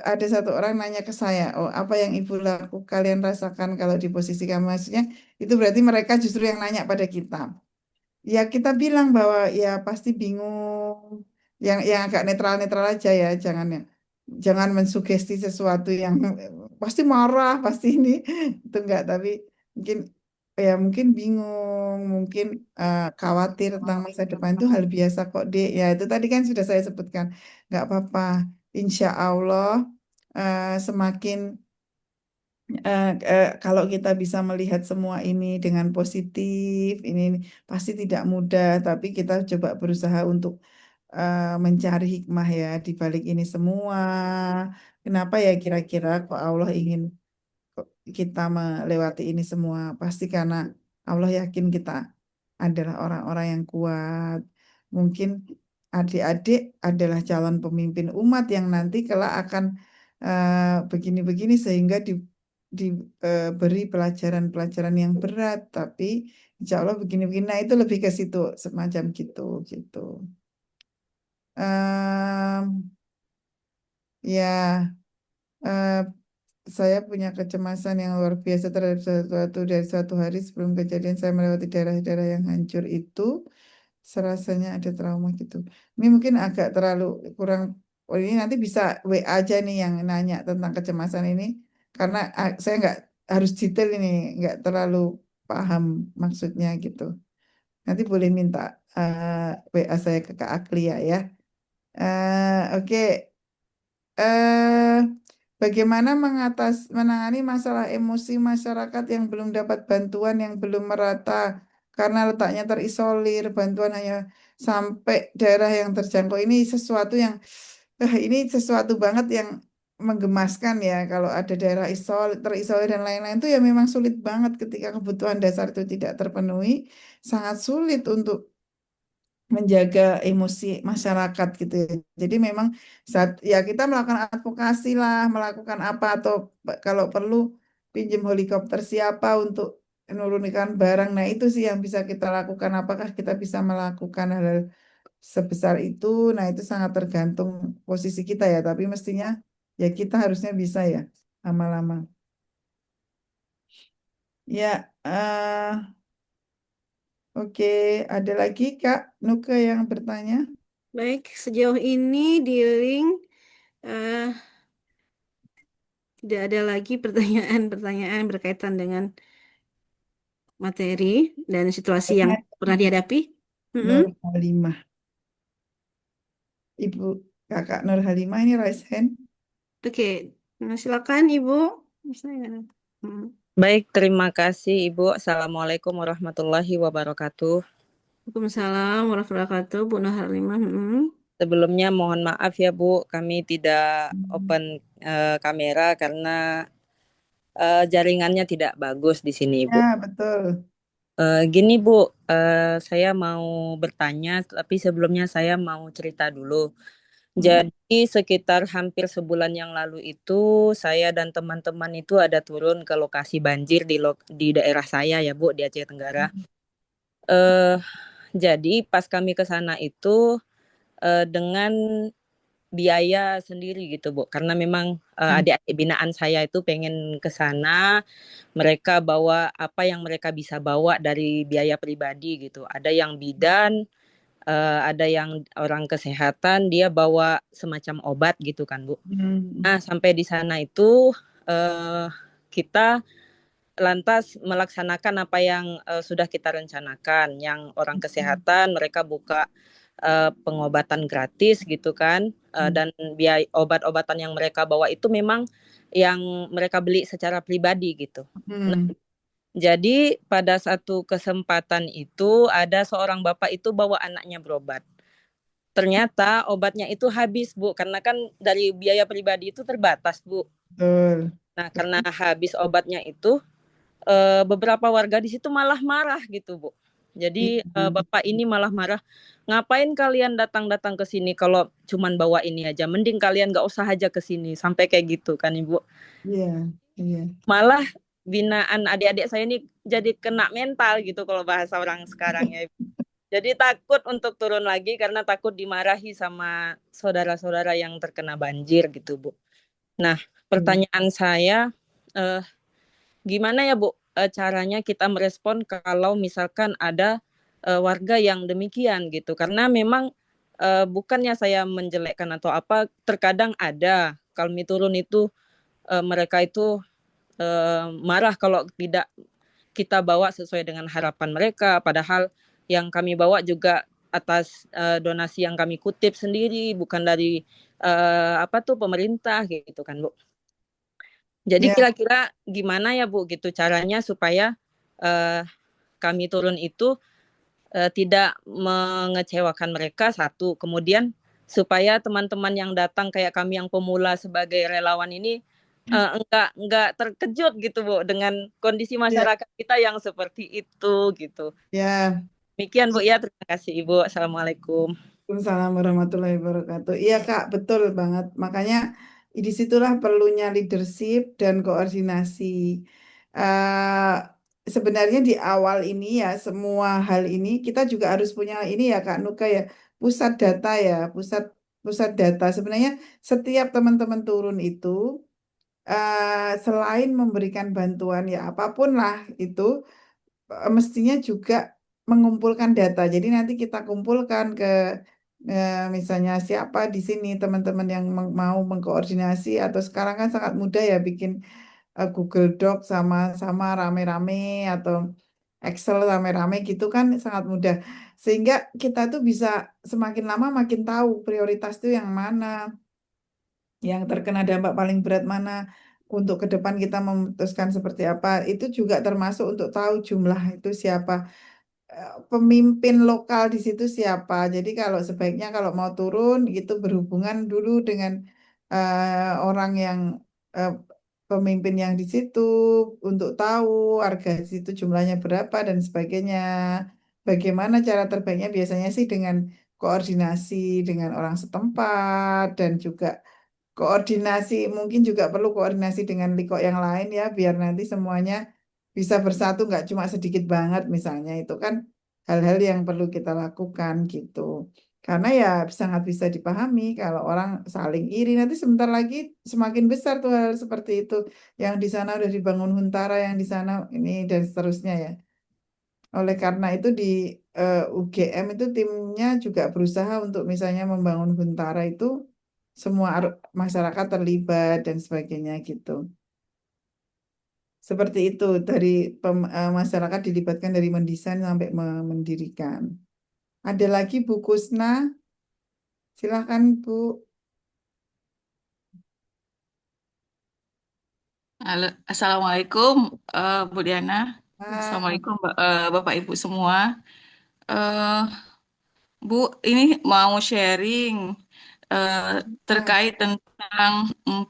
Ada satu orang nanya ke saya, oh apa yang ibu kalian rasakan kalau di posisi kami? Maksudnya itu berarti mereka justru yang nanya pada kita. Ya kita bilang bahwa ya pasti bingung, yang agak netral-netral aja ya, jangan mensugesti sesuatu yang pasti marah, pasti ini itu enggak, tapi mungkin ya mungkin bingung, mungkin khawatir tentang masa depan itu hal biasa kok Dek. Ya itu tadi kan sudah saya sebutkan, nggak apa-apa. Insya Allah semakin kalau kita bisa melihat semua ini dengan positif, ini pasti tidak mudah, tapi kita coba berusaha untuk mencari hikmah ya di balik ini semua. Kenapa ya kira-kira kok Allah ingin kok kita melewati ini semua? Pasti karena Allah yakin kita adalah orang-orang yang kuat. Mungkin adik-adik adalah calon pemimpin umat yang nanti kelak akan begini-begini sehingga diberi pelajaran-pelajaran yang berat, tapi insya Allah begini-begini. Nah, itu lebih ke situ, semacam gitu, gitu. Em, ya, eh, saya punya kecemasan yang luar biasa terhadap sesuatu dari suatu hari sebelum kejadian saya melewati daerah-daerah yang hancur itu. Serasanya ada trauma gitu. Ini mungkin agak terlalu kurang. Oh, ini nanti bisa WA aja nih yang nanya tentang kecemasan ini, karena saya nggak harus detail ini, nggak terlalu paham maksudnya gitu. Nanti boleh minta WA saya ke Kak Aklia ya. Oke. Eh, Bagaimana menangani masalah emosi masyarakat yang belum dapat bantuan yang belum merata karena letaknya terisolir, bantuan hanya sampai daerah yang terjangkau. Ini sesuatu yang, ini sesuatu banget yang menggemaskan ya. Kalau ada daerah terisolir dan lain-lain itu ya memang sulit banget ketika kebutuhan dasar itu tidak terpenuhi, sangat sulit untuk menjaga emosi masyarakat gitu ya. Jadi memang saat ya kita melakukan advokasi lah, melakukan apa atau kalau perlu pinjam helikopter siapa untuk menurunkan barang. Nah, itu sih yang bisa kita lakukan. Apakah kita bisa melakukan hal-hal sebesar itu? Nah, itu sangat tergantung posisi kita ya, tapi mestinya ya kita harusnya bisa ya lama-lama. Ya, oke, ada lagi Kak Nuke yang bertanya? Baik, sejauh ini di link eh, tidak ada lagi pertanyaan-pertanyaan berkaitan dengan materi dan situasi yang pernah dihadapi. Mm-mm. Nur Halimah. Ibu Kakak Nur Halimah ini raise hand. Oke, nah, silakan Ibu. Saya nggak- Mm. Baik, terima kasih Ibu. Assalamualaikum warahmatullahi wabarakatuh. Waalaikumsalam warahmatullahi wabarakatuh, Bu Nur Halimah. Mm. Sebelumnya mohon maaf ya Bu, kami tidak open kamera karena jaringannya tidak bagus di sini Ibu. Ya, betul. Gini Bu, saya mau bertanya, tapi sebelumnya saya mau cerita dulu. Jadi sekitar hampir sebulan yang lalu itu saya dan teman-teman itu ada turun ke lokasi banjir di daerah saya ya Bu, di Aceh Tenggara. Eh, jadi pas kami ke sana itu dengan biaya sendiri gitu Bu, karena memang adik-adik binaan saya itu pengen ke sana, mereka bawa apa yang mereka bisa bawa dari biaya pribadi gitu. Ada yang bidan, ada yang orang kesehatan, dia bawa semacam obat gitu kan Bu. Nah sampai di sana itu kita lantas melaksanakan apa yang sudah kita rencanakan. Yang orang kesehatan mereka buka pengobatan gratis gitu kan, dan biaya obat-obatan yang mereka bawa itu memang yang mereka beli secara pribadi gitu. Nah, jadi pada satu kesempatan itu ada seorang bapak itu bawa anaknya berobat. Ternyata obatnya itu habis Bu, karena kan dari biaya pribadi itu terbatas Bu. Betul. Nah karena habis obatnya itu beberapa warga di situ malah marah gitu Bu. Jadi bapak ini malah marah, ngapain kalian datang-datang ke sini kalau cuman bawa ini aja, mending kalian nggak usah aja ke sini, sampai kayak gitu kan Ibu. Iya, iya. Malah binaan adik-adik saya ini jadi kena mental gitu kalau bahasa orang sekarang ya. Jadi takut untuk turun lagi karena takut dimarahi sama saudara-saudara yang terkena banjir gitu Bu. Nah pertanyaan saya, gimana ya Bu caranya kita merespon kalau misalkan ada warga yang demikian gitu, karena memang bukannya saya menjelekkan atau apa, terkadang ada kami turun itu mereka itu marah kalau tidak kita bawa sesuai dengan harapan mereka, padahal yang kami bawa juga atas donasi yang kami kutip sendiri, bukan dari apa tuh pemerintah gitu kan Bu. Jadi Ya, kira-kira gimana ya Bu gitu caranya supaya kami turun itu tidak mengecewakan mereka, satu. Kemudian supaya teman-teman yang datang kayak kami yang pemula sebagai relawan ini enggak terkejut gitu Bu dengan kondisi ya, masyarakat kita yang seperti itu gitu. ya. Demikian Bu ya, terima kasih Ibu. Assalamualaikum. Waalaikumsalam warahmatullahi wabarakatuh. Iya Kak, betul banget. Makanya disitulah perlunya leadership dan koordinasi. Eh, Sebenarnya di awal ini ya, semua hal ini kita juga harus punya ini ya Kak Nuka ya, pusat data ya, pusat data. Sebenarnya setiap teman-teman turun itu selain memberikan bantuan ya apapun lah itu mestinya juga mengumpulkan data. Jadi nanti kita kumpulkan ke misalnya siapa di sini teman-teman yang mau mengkoordinasi atau sekarang kan sangat mudah ya bikin Google Doc sama-sama rame-rame atau Excel rame-rame gitu kan sangat mudah. Sehingga kita tuh bisa semakin lama makin tahu prioritas tuh yang mana, yang terkena dampak paling berat mana. Untuk ke depan kita memutuskan seperti apa, itu juga termasuk untuk tahu jumlah itu siapa, pemimpin lokal di situ siapa. Jadi kalau sebaiknya kalau mau turun itu berhubungan dulu dengan orang yang eh, pemimpin yang di situ untuk tahu harga di situ jumlahnya berapa dan sebagainya. Bagaimana cara terbaiknya biasanya sih dengan koordinasi dengan orang setempat dan juga koordinasi mungkin juga perlu koordinasi dengan liko yang lain ya biar nanti semuanya bisa bersatu nggak cuma sedikit banget misalnya itu kan hal-hal yang perlu kita lakukan gitu karena ya sangat bisa dipahami kalau orang saling iri nanti sebentar lagi semakin besar tuh hal seperti itu yang di sana udah dibangun Huntara yang di sana ini dan seterusnya ya oleh karena itu di UGM itu timnya juga berusaha untuk misalnya membangun Huntara itu semua masyarakat terlibat dan sebagainya gitu. Seperti itu dari masyarakat dilibatkan dari mendesain sampai mendirikan. Ada lagi Bu Kusna, silahkan Bu. Halo, Assalamualaikum Bu Diana. Ah, Assalamualaikum Bapak Ibu semua. Eh, Bu, ini mau sharing eh, ah, terkait tentang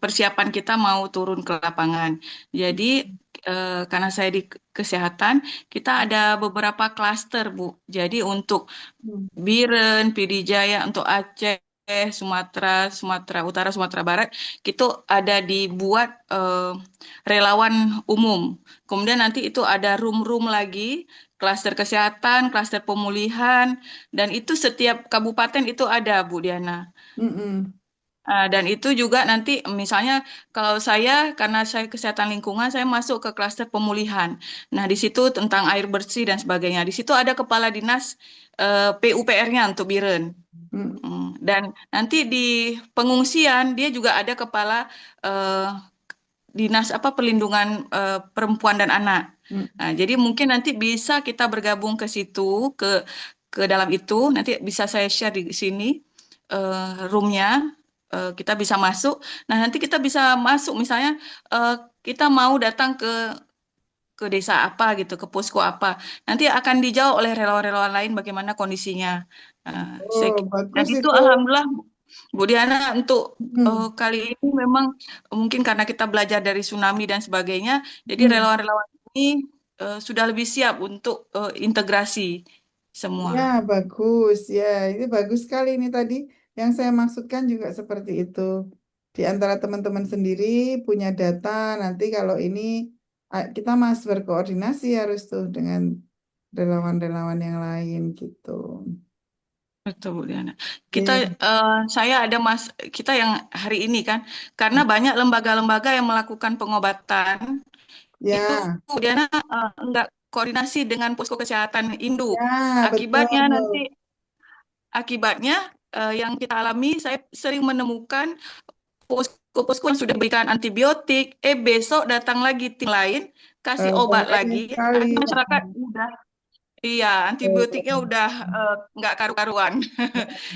persiapan kita mau turun ke lapangan. Jadi karena saya di kesehatan, kita ada beberapa klaster Bu. Jadi untuk hmm, Biren, PD Jaya, untuk Aceh, Sumatera, Sumatera Utara, Sumatera Barat, itu ada dibuat relawan umum. Kemudian nanti itu ada room-room lagi, klaster kesehatan, klaster pemulihan, dan itu setiap kabupaten itu ada, Bu Diana. mm-mm, Dan itu juga nanti misalnya kalau saya karena saya kesehatan lingkungan saya masuk ke klaster pemulihan. Nah, di situ tentang air bersih dan sebagainya. Di situ ada kepala dinas PUPR-nya untuk Biren. mm, Dan nanti di pengungsian dia juga ada kepala eh, dinas apa perlindungan perempuan dan anak. mm. Nah, jadi mungkin nanti bisa kita bergabung ke situ ke dalam itu. Nanti bisa saya share di sini roomnya. Kita bisa masuk. Nah, nanti kita bisa masuk misalnya eh, kita mau datang ke desa apa gitu, ke posko apa. Nanti akan dijawab oleh relawan-relawan lain bagaimana kondisinya. Nah, Oh, dan bagus itu itu. alhamdulillah Bu Diana untuk Hmm, kali ini memang mungkin karena kita belajar dari tsunami dan sebagainya, jadi hmm. relawan-relawan ini sudah lebih siap untuk integrasi semua. Ya, bagus. Ya, ini bagus sekali ini tadi. Yang saya maksudkan juga seperti itu. Di antara teman-teman sendiri punya data, nanti kalau ini kita masih berkoordinasi harus tuh dengan relawan-relawan yang lain gitu. Betul, Bu Diana. Kita, Oke. saya ada kita yang hari ini kan, karena banyak lembaga-lembaga yang melakukan pengobatan, itu Ya, Bu Diana nggak koordinasi dengan posko kesehatan induk. ya, Akibatnya nanti, betul. akibatnya yang kita alami, saya sering menemukan posko-posko yang sudah berikan antibiotik, besok datang lagi tim lain, kasih obat Komplain lagi, sekali. karena masyarakat udah, iya, antibiotiknya udah nggak karu-karuan.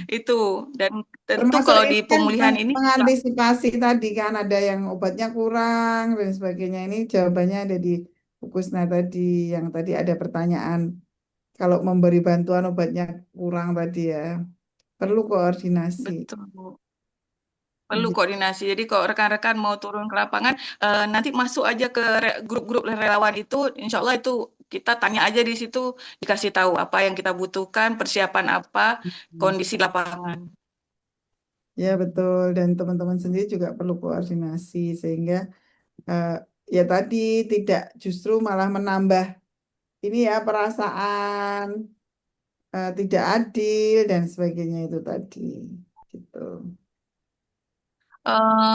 Itu. Dan tentu Termasuk kalau di ini kan pemulihan ini juga mengantisipasi tadi kan ada yang obatnya kurang dan sebagainya. Ini jawabannya ada di Bukusna tadi yang tadi ada pertanyaan. Kalau memberi bantuan obatnya kurang tadi ya, perlu koordinasi. betul, Bu. Perlu koordinasi. Jadi kalau rekan-rekan mau turun ke lapangan, nanti masuk aja ke grup-grup relawan itu, insya Allah itu kita tanya aja di situ, dikasih tahu apa yang kita butuhkan, persiapan apa, kondisi lapangan. Ya betul, dan teman-teman sendiri juga perlu koordinasi sehingga eh, ya tadi tidak justru malah menambah ini ya perasaan tidak adil dan sebagainya itu tadi. Gitu.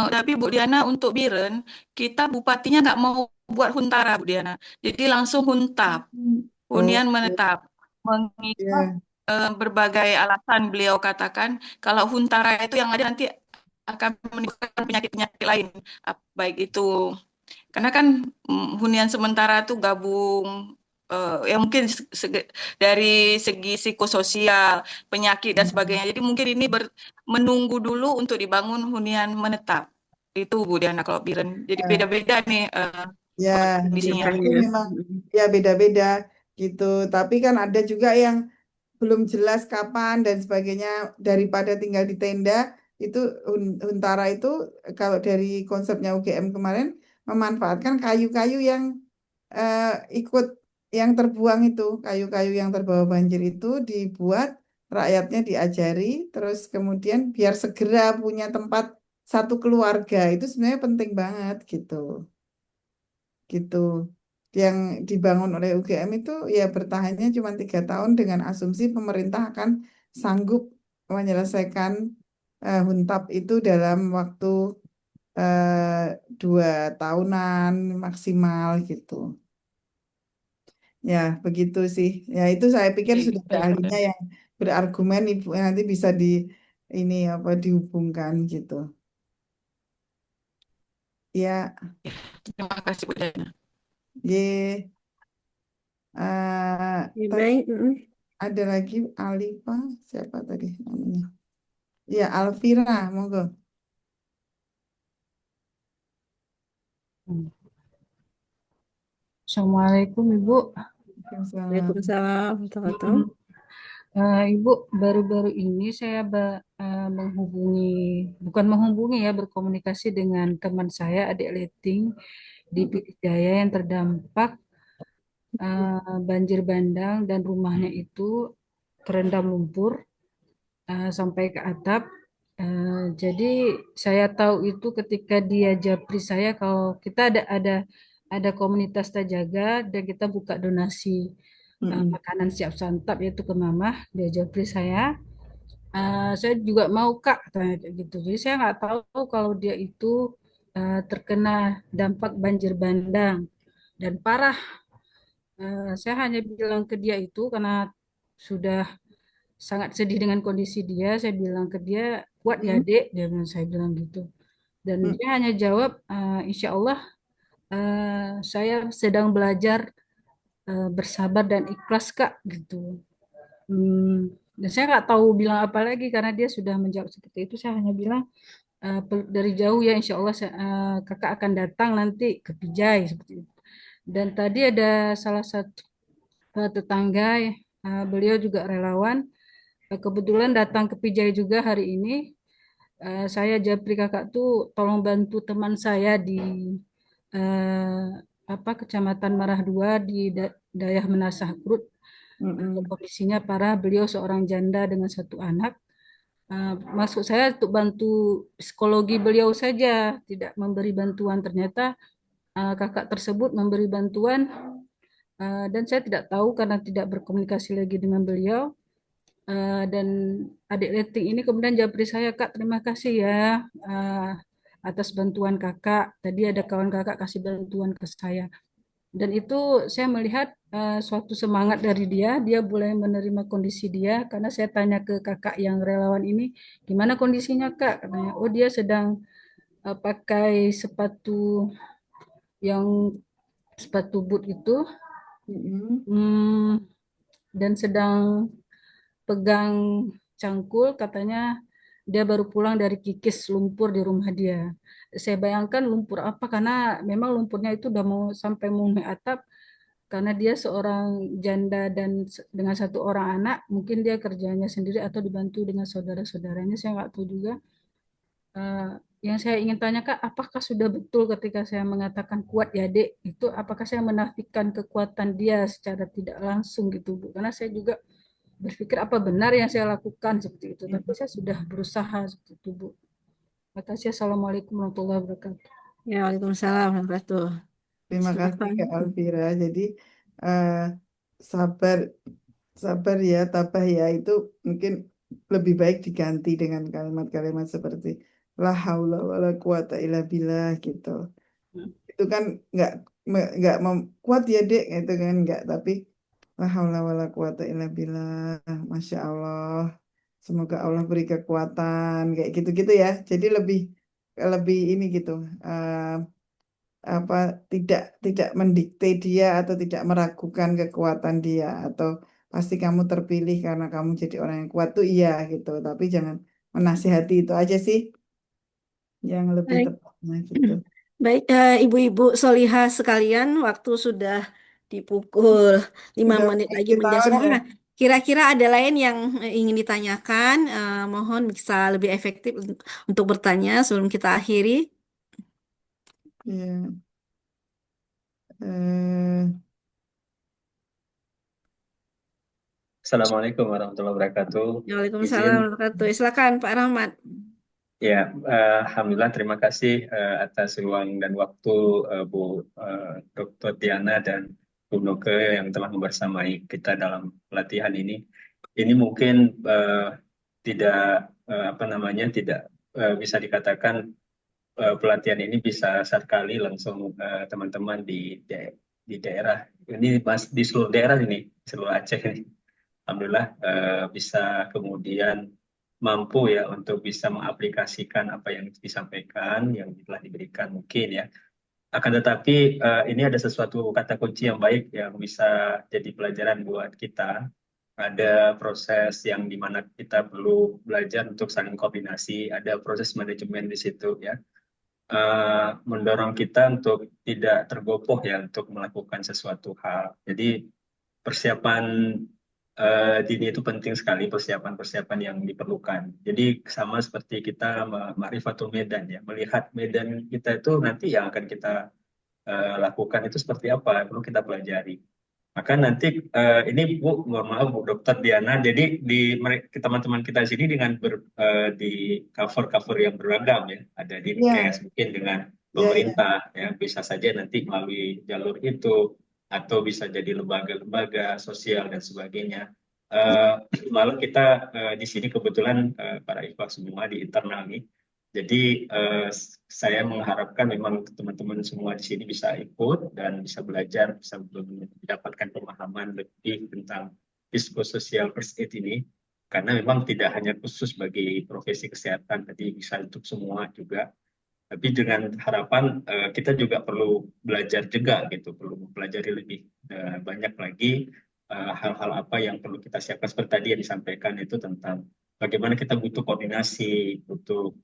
Tapi Bu Diana untuk Biren, kita bupatinya nggak mau buat huntara Bu Diana. Jadi langsung huntap, Oh, hunian menetap. Mengingat ya, berbagai alasan beliau katakan kalau huntara itu yang ada nanti akan menimbulkan penyakit-penyakit lain. Baik itu karena kan hunian sementara tuh gabung ya mungkin dari segi psikososial, penyakit dan sebagainya. Jadi mungkin ini menunggu dulu untuk dibangun hunian menetap. Itu Bu Diana kalau Biren. Jadi beda-beda nih ya, kondisinya. itu memang ya beda-beda gitu. Tapi kan ada juga yang belum jelas kapan dan sebagainya daripada tinggal di tenda itu Huntara itu kalau dari konsepnya UGM kemarin memanfaatkan kayu-kayu yang eh, ikut yang terbuang itu kayu-kayu yang terbawa banjir itu dibuat rakyatnya diajari terus kemudian biar segera punya tempat satu keluarga itu sebenarnya penting banget gitu yang dibangun oleh UGM itu ya bertahannya cuma 3 tahun dengan asumsi pemerintah akan sanggup menyelesaikan huntap itu dalam waktu 2 tahunan maksimal gitu. Ya begitu sih. Ya itu saya pikir Baik, sudah ada baik, Bu ahlinya Diana. yang berargumen ibu nanti bisa di ini apa dihubungkan gitu. Ya, Terima kasih Bu Diana. ye. Ya, Tadi baik. ada lagi Alifa siapa tadi namanya? Ya, Alvira, monggo. Assalamualaikum Ibu. Waalaikumsalam. Waalaikumsalam warahmatullahi wabarakatuh. Ibu, baru-baru ini saya menghubungi, bukan menghubungi ya, berkomunikasi dengan teman saya, adik Leting di Pidijaya yang terdampak banjir bandang dan rumahnya itu terendam lumpur sampai ke atap. Jadi saya tahu itu ketika dia japri saya kalau kita ada komunitas Tajaga dan kita buka donasi makanan siap santap yaitu ke Mamah, dia japri saya juga mau Kak katanya kayak gitu. Jadi saya nggak tahu kalau dia itu terkena dampak banjir bandang dan parah. Saya hanya bilang ke dia itu karena sudah sangat sedih dengan kondisi dia. Saya bilang ke dia, kuat ya dek, saya bilang gitu. Dan dia hanya jawab, insya Allah saya sedang belajar bersabar dan ikhlas Kak gitu. Dan saya nggak tahu bilang apa lagi karena dia sudah menjawab seperti itu. Saya hanya bilang dari jauh ya insya Allah kakak akan datang nanti ke Pijai seperti itu. Dan tadi ada salah satu tetangga, beliau juga relawan. Kebetulan datang ke Pijai juga hari ini. Saya japri kakak tuh tolong bantu teman saya di eh, Kecamatan Marah 2 di Dayah Menasah Krut. Kondisinya parah, beliau seorang janda dengan satu anak. Maksud saya untuk bantu psikologi beliau saja, tidak memberi bantuan. Ternyata kakak tersebut memberi bantuan dan saya tidak tahu karena tidak berkomunikasi lagi dengan beliau. Dan adik Leting ini kemudian japri saya, Kak, terima kasih ya atas bantuan kakak. Tadi ada kawan kakak kasih bantuan ke saya. Dan itu saya melihat suatu semangat dari dia. Dia boleh menerima kondisi dia. Karena saya tanya ke kakak yang relawan ini, gimana kondisinya Kak? Katanya, oh dia sedang pakai yang sepatu boot itu, dan sedang pegang cangkul, katanya dia baru pulang dari kikis lumpur di rumah dia. Saya bayangkan lumpur apa karena memang lumpurnya itu udah mau sampai memenuhi atap karena dia seorang janda dan dengan satu orang anak, mungkin dia kerjanya sendiri atau dibantu dengan saudara-saudaranya, saya nggak tahu juga. Eh, yang saya ingin tanya Kak, apakah sudah betul ketika saya mengatakan kuat ya Dek, apakah saya menafikan kekuatan dia secara tidak langsung gitu Bu? Karena saya juga berpikir apa benar yang saya lakukan seperti itu. Tapi saya sudah berusaha seperti itu, Bu. Terima kasih. Assalamualaikum warahmatullahi wabarakatuh. Ya, Waalaikumsalam warahmatullahi wabarakatuh. Terima kasih Silakan. Kak Alvira. Jadi eh, sabar, sabar ya, tabah ya itu mungkin lebih baik diganti dengan kalimat-kalimat seperti la haula wala quwata illa billah gitu. Itu kan nggak kuat ya dek gitu kan nggak, tapi la haula wala quwata illa billah, masya Allah, semoga Allah beri kekuatan kayak gitu-gitu ya. Jadi lebih lebih ini gitu, apa, tidak mendikte dia atau tidak meragukan kekuatan dia, atau pasti kamu terpilih karena kamu jadi orang yang kuat tuh iya gitu, tapi jangan menasihati, itu aja sih yang lebih Baik. tepatnya gitu. Baik, ibu-ibu solihah sekalian, waktu sudah di pukul 5 Udah menit lagi akhir tahun menjelang. ya. Kira-kira ada lain yang ingin ditanyakan? Mohon bisa lebih efektif untuk bertanya sebelum kita akhiri. Iya. Eh, Assalamualaikum warahmatullahi wabarakatuh. Waalaikumsalam Izin, warahmatullahi wabarakatuh. Silakan Pak Rahmat. ya, Alhamdulillah terima kasih atas ruang dan waktu Bu Dr. Diana dan Bu Noke yang telah membersamai kita dalam pelatihan ini. Ini mungkin tidak apa namanya tidak bisa dikatakan pelatihan ini bisa sekali langsung teman-teman di daerah ini di seluruh daerah ini, seluruh Aceh ini. Alhamdulillah bisa kemudian mampu ya untuk bisa mengaplikasikan apa yang disampaikan, yang telah diberikan mungkin ya. Akan tetapi ini ada sesuatu kata kunci yang baik yang bisa jadi pelajaran buat kita. Ada proses yang dimana kita perlu belajar untuk saling koordinasi, ada proses manajemen di situ ya. Mendorong kita untuk tidak tergopoh ya untuk melakukan sesuatu hal. Jadi persiapan dini itu penting sekali, persiapan-persiapan yang diperlukan. Jadi sama seperti kita ma'rifatul medan ya, melihat medan kita itu nanti yang akan kita lakukan itu seperti apa, perlu kita pelajari. Maka nanti ini Bu, mohon maaf Bu Dokter Diana, jadi di teman-teman kita di sini dengan di cover-cover yang beragam ya, ada di ya, KS mungkin dengan ya, ya. pemerintah ya, bisa saja nanti melalui jalur itu atau bisa jadi lembaga-lembaga sosial dan sebagainya. Malah kita di sini kebetulan para IFA semua di internal nih. Jadi saya mengharapkan memang teman-teman semua di sini bisa ikut dan bisa belajar, bisa mendapatkan pemahaman lebih tentang psikososial first aid ini. Karena memang tidak hanya khusus bagi profesi kesehatan, tadi bisa untuk semua juga. Tapi dengan harapan kita juga perlu belajar juga gitu, perlu mempelajari lebih banyak lagi hal-hal apa yang perlu kita siapkan seperti tadi yang disampaikan itu tentang bagaimana kita butuh koordinasi, butuh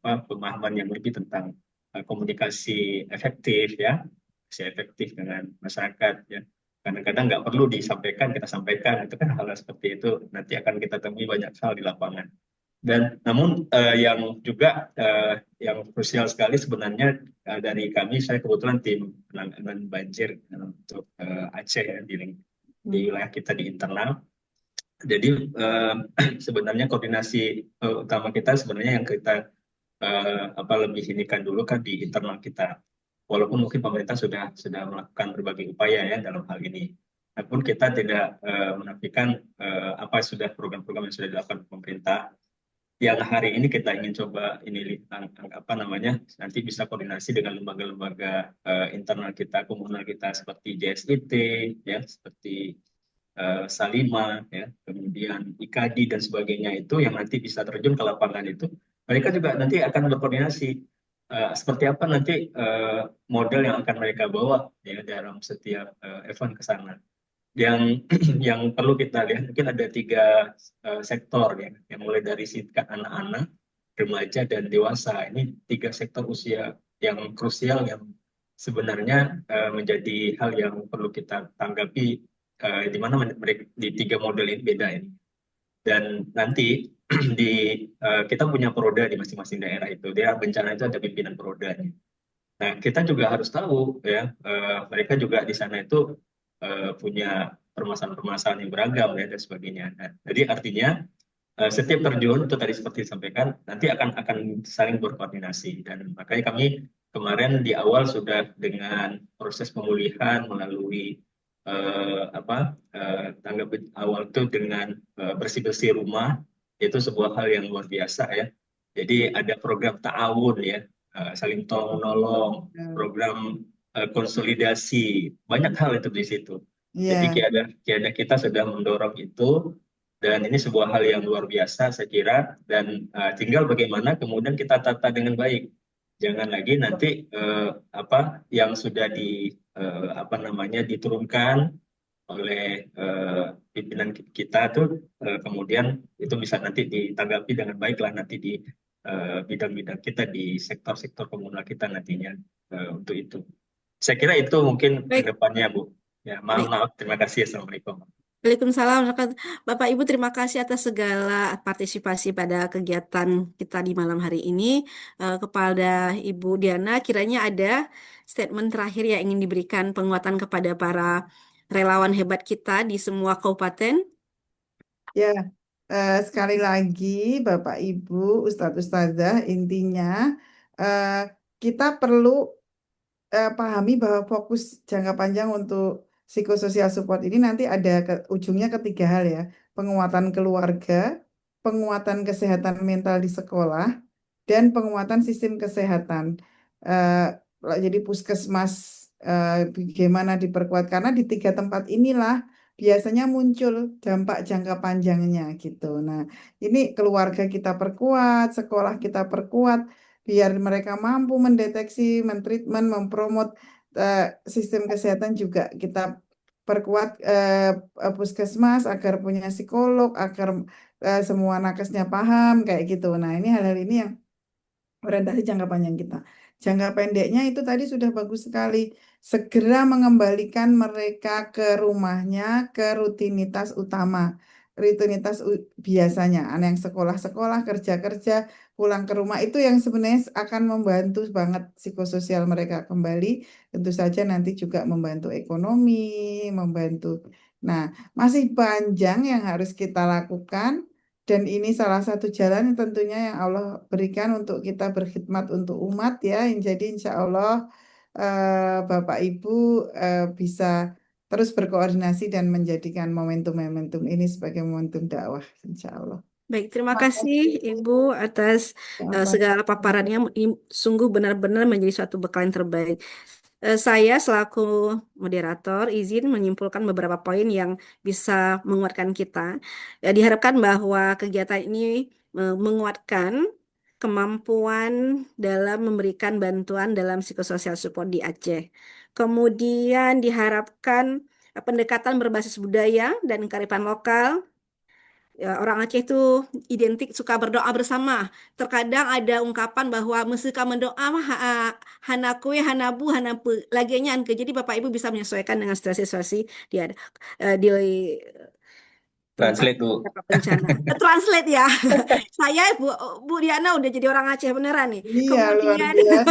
pemahaman yang lebih tentang komunikasi efektif ya, komunikasi efektif dengan masyarakat ya. Kadang-kadang nggak perlu disampaikan, kita sampaikan, itu kan hal seperti itu nanti akan kita temui banyak hal di lapangan. Dan namun yang juga yang krusial sekali sebenarnya dari kami, saya kebetulan tim penanganan banjir untuk Aceh ya, di wilayah kita di internal. Jadi sebenarnya koordinasi utama kita sebenarnya yang kita lebih inikan dulu kan di internal kita. Walaupun mungkin pemerintah sudah melakukan berbagai upaya ya dalam hal ini. Namun kita tidak menafikan apa sudah program-program yang sudah dilakukan pemerintah. Yang hari ini kita ingin coba ini apa namanya nanti bisa koordinasi dengan lembaga-lembaga internal kita, komunal kita seperti JSIT ya, seperti Salima ya, kemudian IKADI dan sebagainya itu yang nanti bisa terjun ke lapangan itu. Mereka juga nanti akan berkoordinasi seperti apa nanti model yang akan mereka bawa ya dalam setiap event ke sana. Yang perlu kita lihat mungkin ada 3 sektor ya, yang mulai dari tingkat anak-anak, remaja dan dewasa. Ini 3 sektor usia yang krusial yang sebenarnya menjadi hal yang perlu kita tanggapi di mana mereka di 3 model ini beda ini. Dan nanti di kita punya proda di masing-masing daerah itu. Dia bencana itu ada pimpinan prodanya. Nah, kita juga harus tahu ya mereka juga di sana itu punya permasalahan-permasalahan yang beragam ya dan sebagainya. Nah, jadi artinya setiap terjun itu tadi seperti disampaikan nanti akan saling berkoordinasi, dan makanya kami kemarin di awal sudah dengan proses pemulihan melalui tanggap awal itu dengan bersih-bersih rumah, itu sebuah hal yang luar biasa ya. Jadi ada program ta'awun ya, saling tolong menolong, program konsolidasi, banyak hal itu di situ. Jadi kita sudah mendorong itu, dan ini sebuah hal yang luar biasa saya kira, dan tinggal bagaimana kemudian kita tata dengan baik. Jangan lagi nanti yang sudah diturunkan oleh pimpinan kita tuh kemudian itu bisa nanti ditanggapi dengan baik lah nanti di bidang-bidang kita di sektor-sektor komunal kita nantinya untuk itu. Saya kira itu mungkin ke Baik, depannya, Bu. Ya, baik. maaf. Terima kasih. Assalamualaikum. Waalaikumsalam. Bapak Ibu, terima kasih atas segala partisipasi pada kegiatan kita di malam hari ini. Kepada Ibu Diana, kiranya ada statement terakhir yang ingin diberikan penguatan kepada para relawan hebat kita di semua kabupaten. Ya, sekali lagi Bapak Ibu, Ustadz Ustazah, intinya kita perlu pahami bahwa fokus jangka panjang untuk psikososial support ini nanti ada ujungnya ketiga hal ya. Penguatan keluarga, penguatan kesehatan mental di sekolah, dan penguatan sistem kesehatan. Jadi puskesmas bagaimana diperkuat, karena di tiga tempat inilah biasanya muncul dampak jangka panjangnya gitu. Nah, ini keluarga kita perkuat, sekolah kita perkuat, biar mereka mampu mendeteksi, mentreatment, mempromot sistem kesehatan juga kita perkuat puskesmas agar punya psikolog, agar semua nakesnya paham kayak gitu. Nah, ini hal-hal ini yang orientasi jangka panjang kita. Jangka pendeknya itu tadi sudah bagus sekali. Segera mengembalikan mereka ke rumahnya, ke rutinitas utama. Rutinitas biasanya. Anak yang sekolah-sekolah, kerja-kerja, pulang ke rumah. Itu yang sebenarnya akan membantu banget psikososial mereka kembali. Tentu saja nanti juga membantu ekonomi, membantu. Nah, masih panjang yang harus kita lakukan. Dan ini salah satu jalan yang tentunya yang Allah berikan untuk kita berkhidmat untuk umat ya. Jadi insya Allah Bapak Ibu bisa terus berkoordinasi dan menjadikan momentum-momentum ini sebagai momentum dakwah insya Allah. Baik, terima kasih Ibu atas segala paparannya. Ini sungguh benar-benar menjadi suatu bekal yang terbaik. Saya selaku moderator izin menyimpulkan beberapa poin yang bisa menguatkan kita. Diharapkan bahwa kegiatan ini menguatkan kemampuan dalam memberikan bantuan dalam psikososial support di Aceh. Kemudian diharapkan pendekatan berbasis budaya dan kearifan lokal. Orang Aceh itu identik suka berdoa bersama. Terkadang ada ungkapan bahwa mesika mendoa mah hanakue, hanabu, hanapu. Laginya anke. Jadi Bapak Ibu bisa menyesuaikan dengan situasi-situasi di tempat Translate, Bu. bencana. Translate ya. Saya Bu Diana udah jadi orang Aceh beneran nih. Iya, luar Kemudian biasa.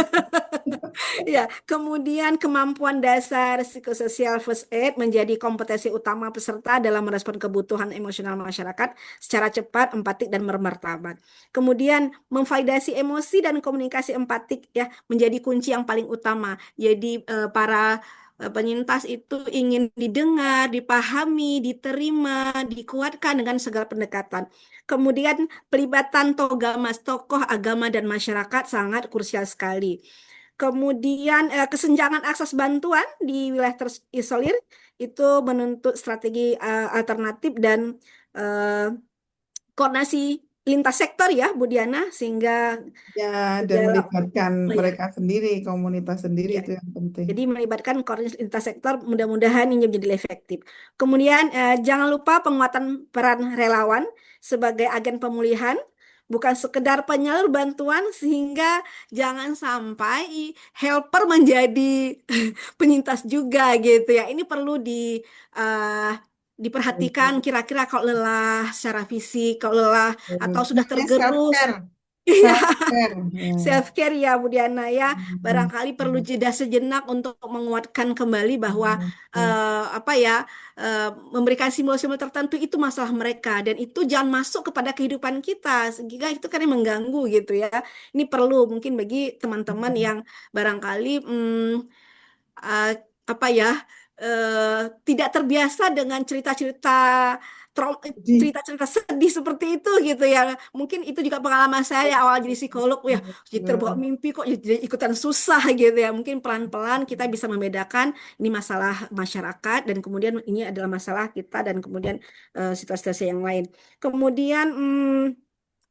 ya, kemudian kemampuan dasar psikososial first aid menjadi kompetensi utama peserta dalam merespon kebutuhan emosional masyarakat secara cepat, empatik, dan bermartabat. Kemudian memvalidasi emosi dan komunikasi empatik ya menjadi kunci yang paling utama. Jadi para penyintas itu ingin didengar, dipahami, diterima, dikuatkan dengan segala pendekatan. Kemudian pelibatan tokoh agama dan masyarakat sangat krusial sekali. Kemudian kesenjangan akses bantuan di wilayah terisolir itu menuntut strategi alternatif dan koordinasi lintas sektor ya Bu Diana, sehingga Ya, dan segala melibatkan ya, mereka sendiri, komunitas sendiri ya. itu yang penting. Jadi melibatkan koordinasi lintas sektor mudah-mudahan ini menjadi efektif. Kemudian jangan lupa penguatan peran relawan sebagai agen pemulihan, bukan sekedar penyalur bantuan, sehingga jangan sampai helper menjadi penyintas juga gitu ya. Ini perlu diperhatikan kira-kira kalau lelah secara fisik, kalau lelah atau sudah Namanya self tergerus. care. Iya, Self-care. Ya. self care ya Bu Diana ya. Hmm. Barangkali perlu jeda sejenak untuk menguatkan kembali bahwa apa ya, memberikan simbol-simbol tertentu itu masalah mereka dan itu jangan masuk kepada kehidupan kita sehingga itu kan yang mengganggu gitu ya. Ini perlu mungkin bagi teman-teman yang barangkali eh, apa ya, tidak terbiasa dengan cerita-cerita Jadi, cerita-cerita sedih seperti itu gitu ya. Mungkin itu juga pengalaman saya ya, awal jadi psikolog ya, jadi terbawa ya. mimpi kok jadi ikutan susah gitu ya. Mungkin pelan-pelan kita bisa membedakan ini masalah masyarakat dan kemudian ini adalah masalah kita dan kemudian situasi-situasi yang lain. Kemudian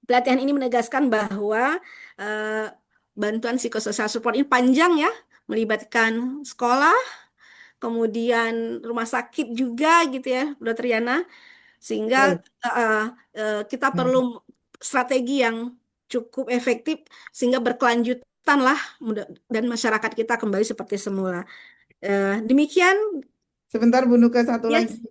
pelatihan ini menegaskan bahwa eh, bantuan psikososial support ini panjang ya, melibatkan sekolah, kemudian rumah sakit juga gitu ya, Dokter Yana, sehingga Betul. kita Ya. perlu strategi yang cukup efektif sehingga berkelanjutan lah dan masyarakat kita kembali seperti semula. Demikian, Sebentar Bu Nuka, satu lagi. yes,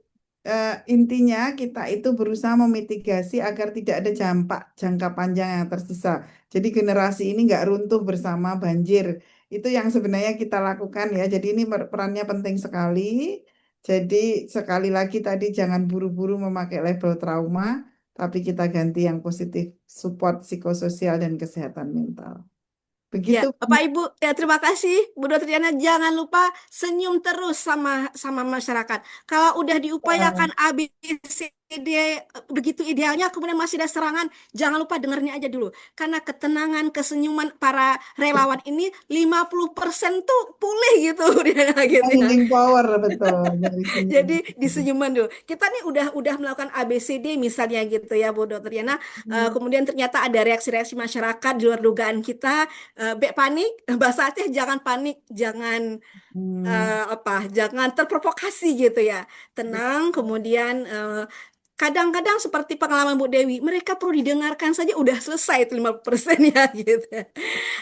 Intinya kita itu berusaha memitigasi agar tidak ada dampak jangka panjang yang tersisa. Jadi generasi ini nggak runtuh bersama banjir. Itu yang sebenarnya kita lakukan ya. Jadi ini perannya penting sekali. Jadi sekali lagi tadi jangan buru-buru memakai label trauma, tapi kita ganti yang positif, support psikososial dan kesehatan mental. ya, Begitu. Bapak Ibu, ya terima kasih Bu Dotriana. Jangan lupa senyum terus sama sama masyarakat. Kalau udah diupayakan A, B, C, D begitu idealnya, kemudian masih ada serangan, jangan lupa dengarnya aja dulu. Karena ketenangan, kesenyuman para relawan ini 50% tuh pulih gitu, dia gitu ya. Healing power betul dari senyum. Jadi disenyuman dulu. Kita nih udah melakukan ABCD misalnya gitu ya Bu Dokter Yana. Kemudian ternyata ada reaksi-reaksi masyarakat di luar dugaan kita. Bek panik, bahasa Aceh jangan panik, jangan jangan terprovokasi gitu ya. Tenang, kemudian kadang-kadang seperti pengalaman Bu Dewi, mereka perlu didengarkan saja udah selesai itu 50% ya gitu.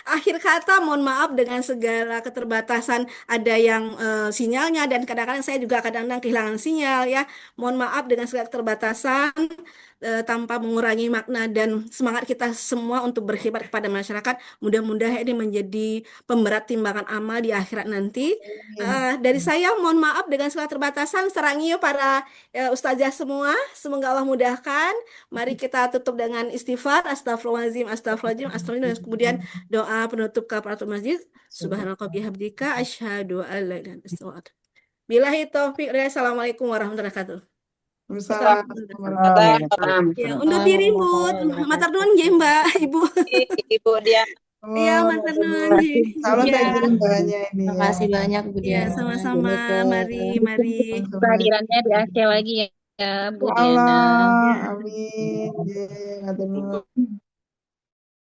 Akhir kata, mohon maaf dengan segala keterbatasan, ada yang sinyalnya dan kadang-kadang saya juga kadang-kadang kehilangan sinyal ya. Mohon maaf dengan segala keterbatasan, tanpa mengurangi makna dan semangat kita semua untuk berkhidmat kepada masyarakat. Mudah-mudahan ini menjadi pemberat timbangan amal di akhirat nanti. Dari saya mohon maaf dengan segala keterbatasan. Serangi para ustazah semua. Semoga Allah mudahkan. Mari kita tutup dengan istighfar. Astagfirullahaladzim, astagfirullahaladzim, astagfirullahaladzim. Dan kemudian doa penutup kafaratul masjid. Subhanallah bihamdika asyhadu an la ilaha illa anta astaghfiruka. Billahi taufiq. Assalamualaikum warahmatullahi wabarakatuh. Waalaikumsalam Wassalamualaikum warahmatullahi warahmatullahi Salam. wabarakatuh. Ya, undur diri, Bu. Matur nuwun nggih, Mbak, Ibu. Ibu dia. Iya, Oh, matur aduh. nuwun nggih. Insya Allah Ya, saya kirim bahannya ini ya. Makasih banyak Bu ya, Diana. sama-sama. Mari, mari. Kehadirannya di Aceh lagi ya Bu Diana. Allah, Ya. amin. Matur nuwun.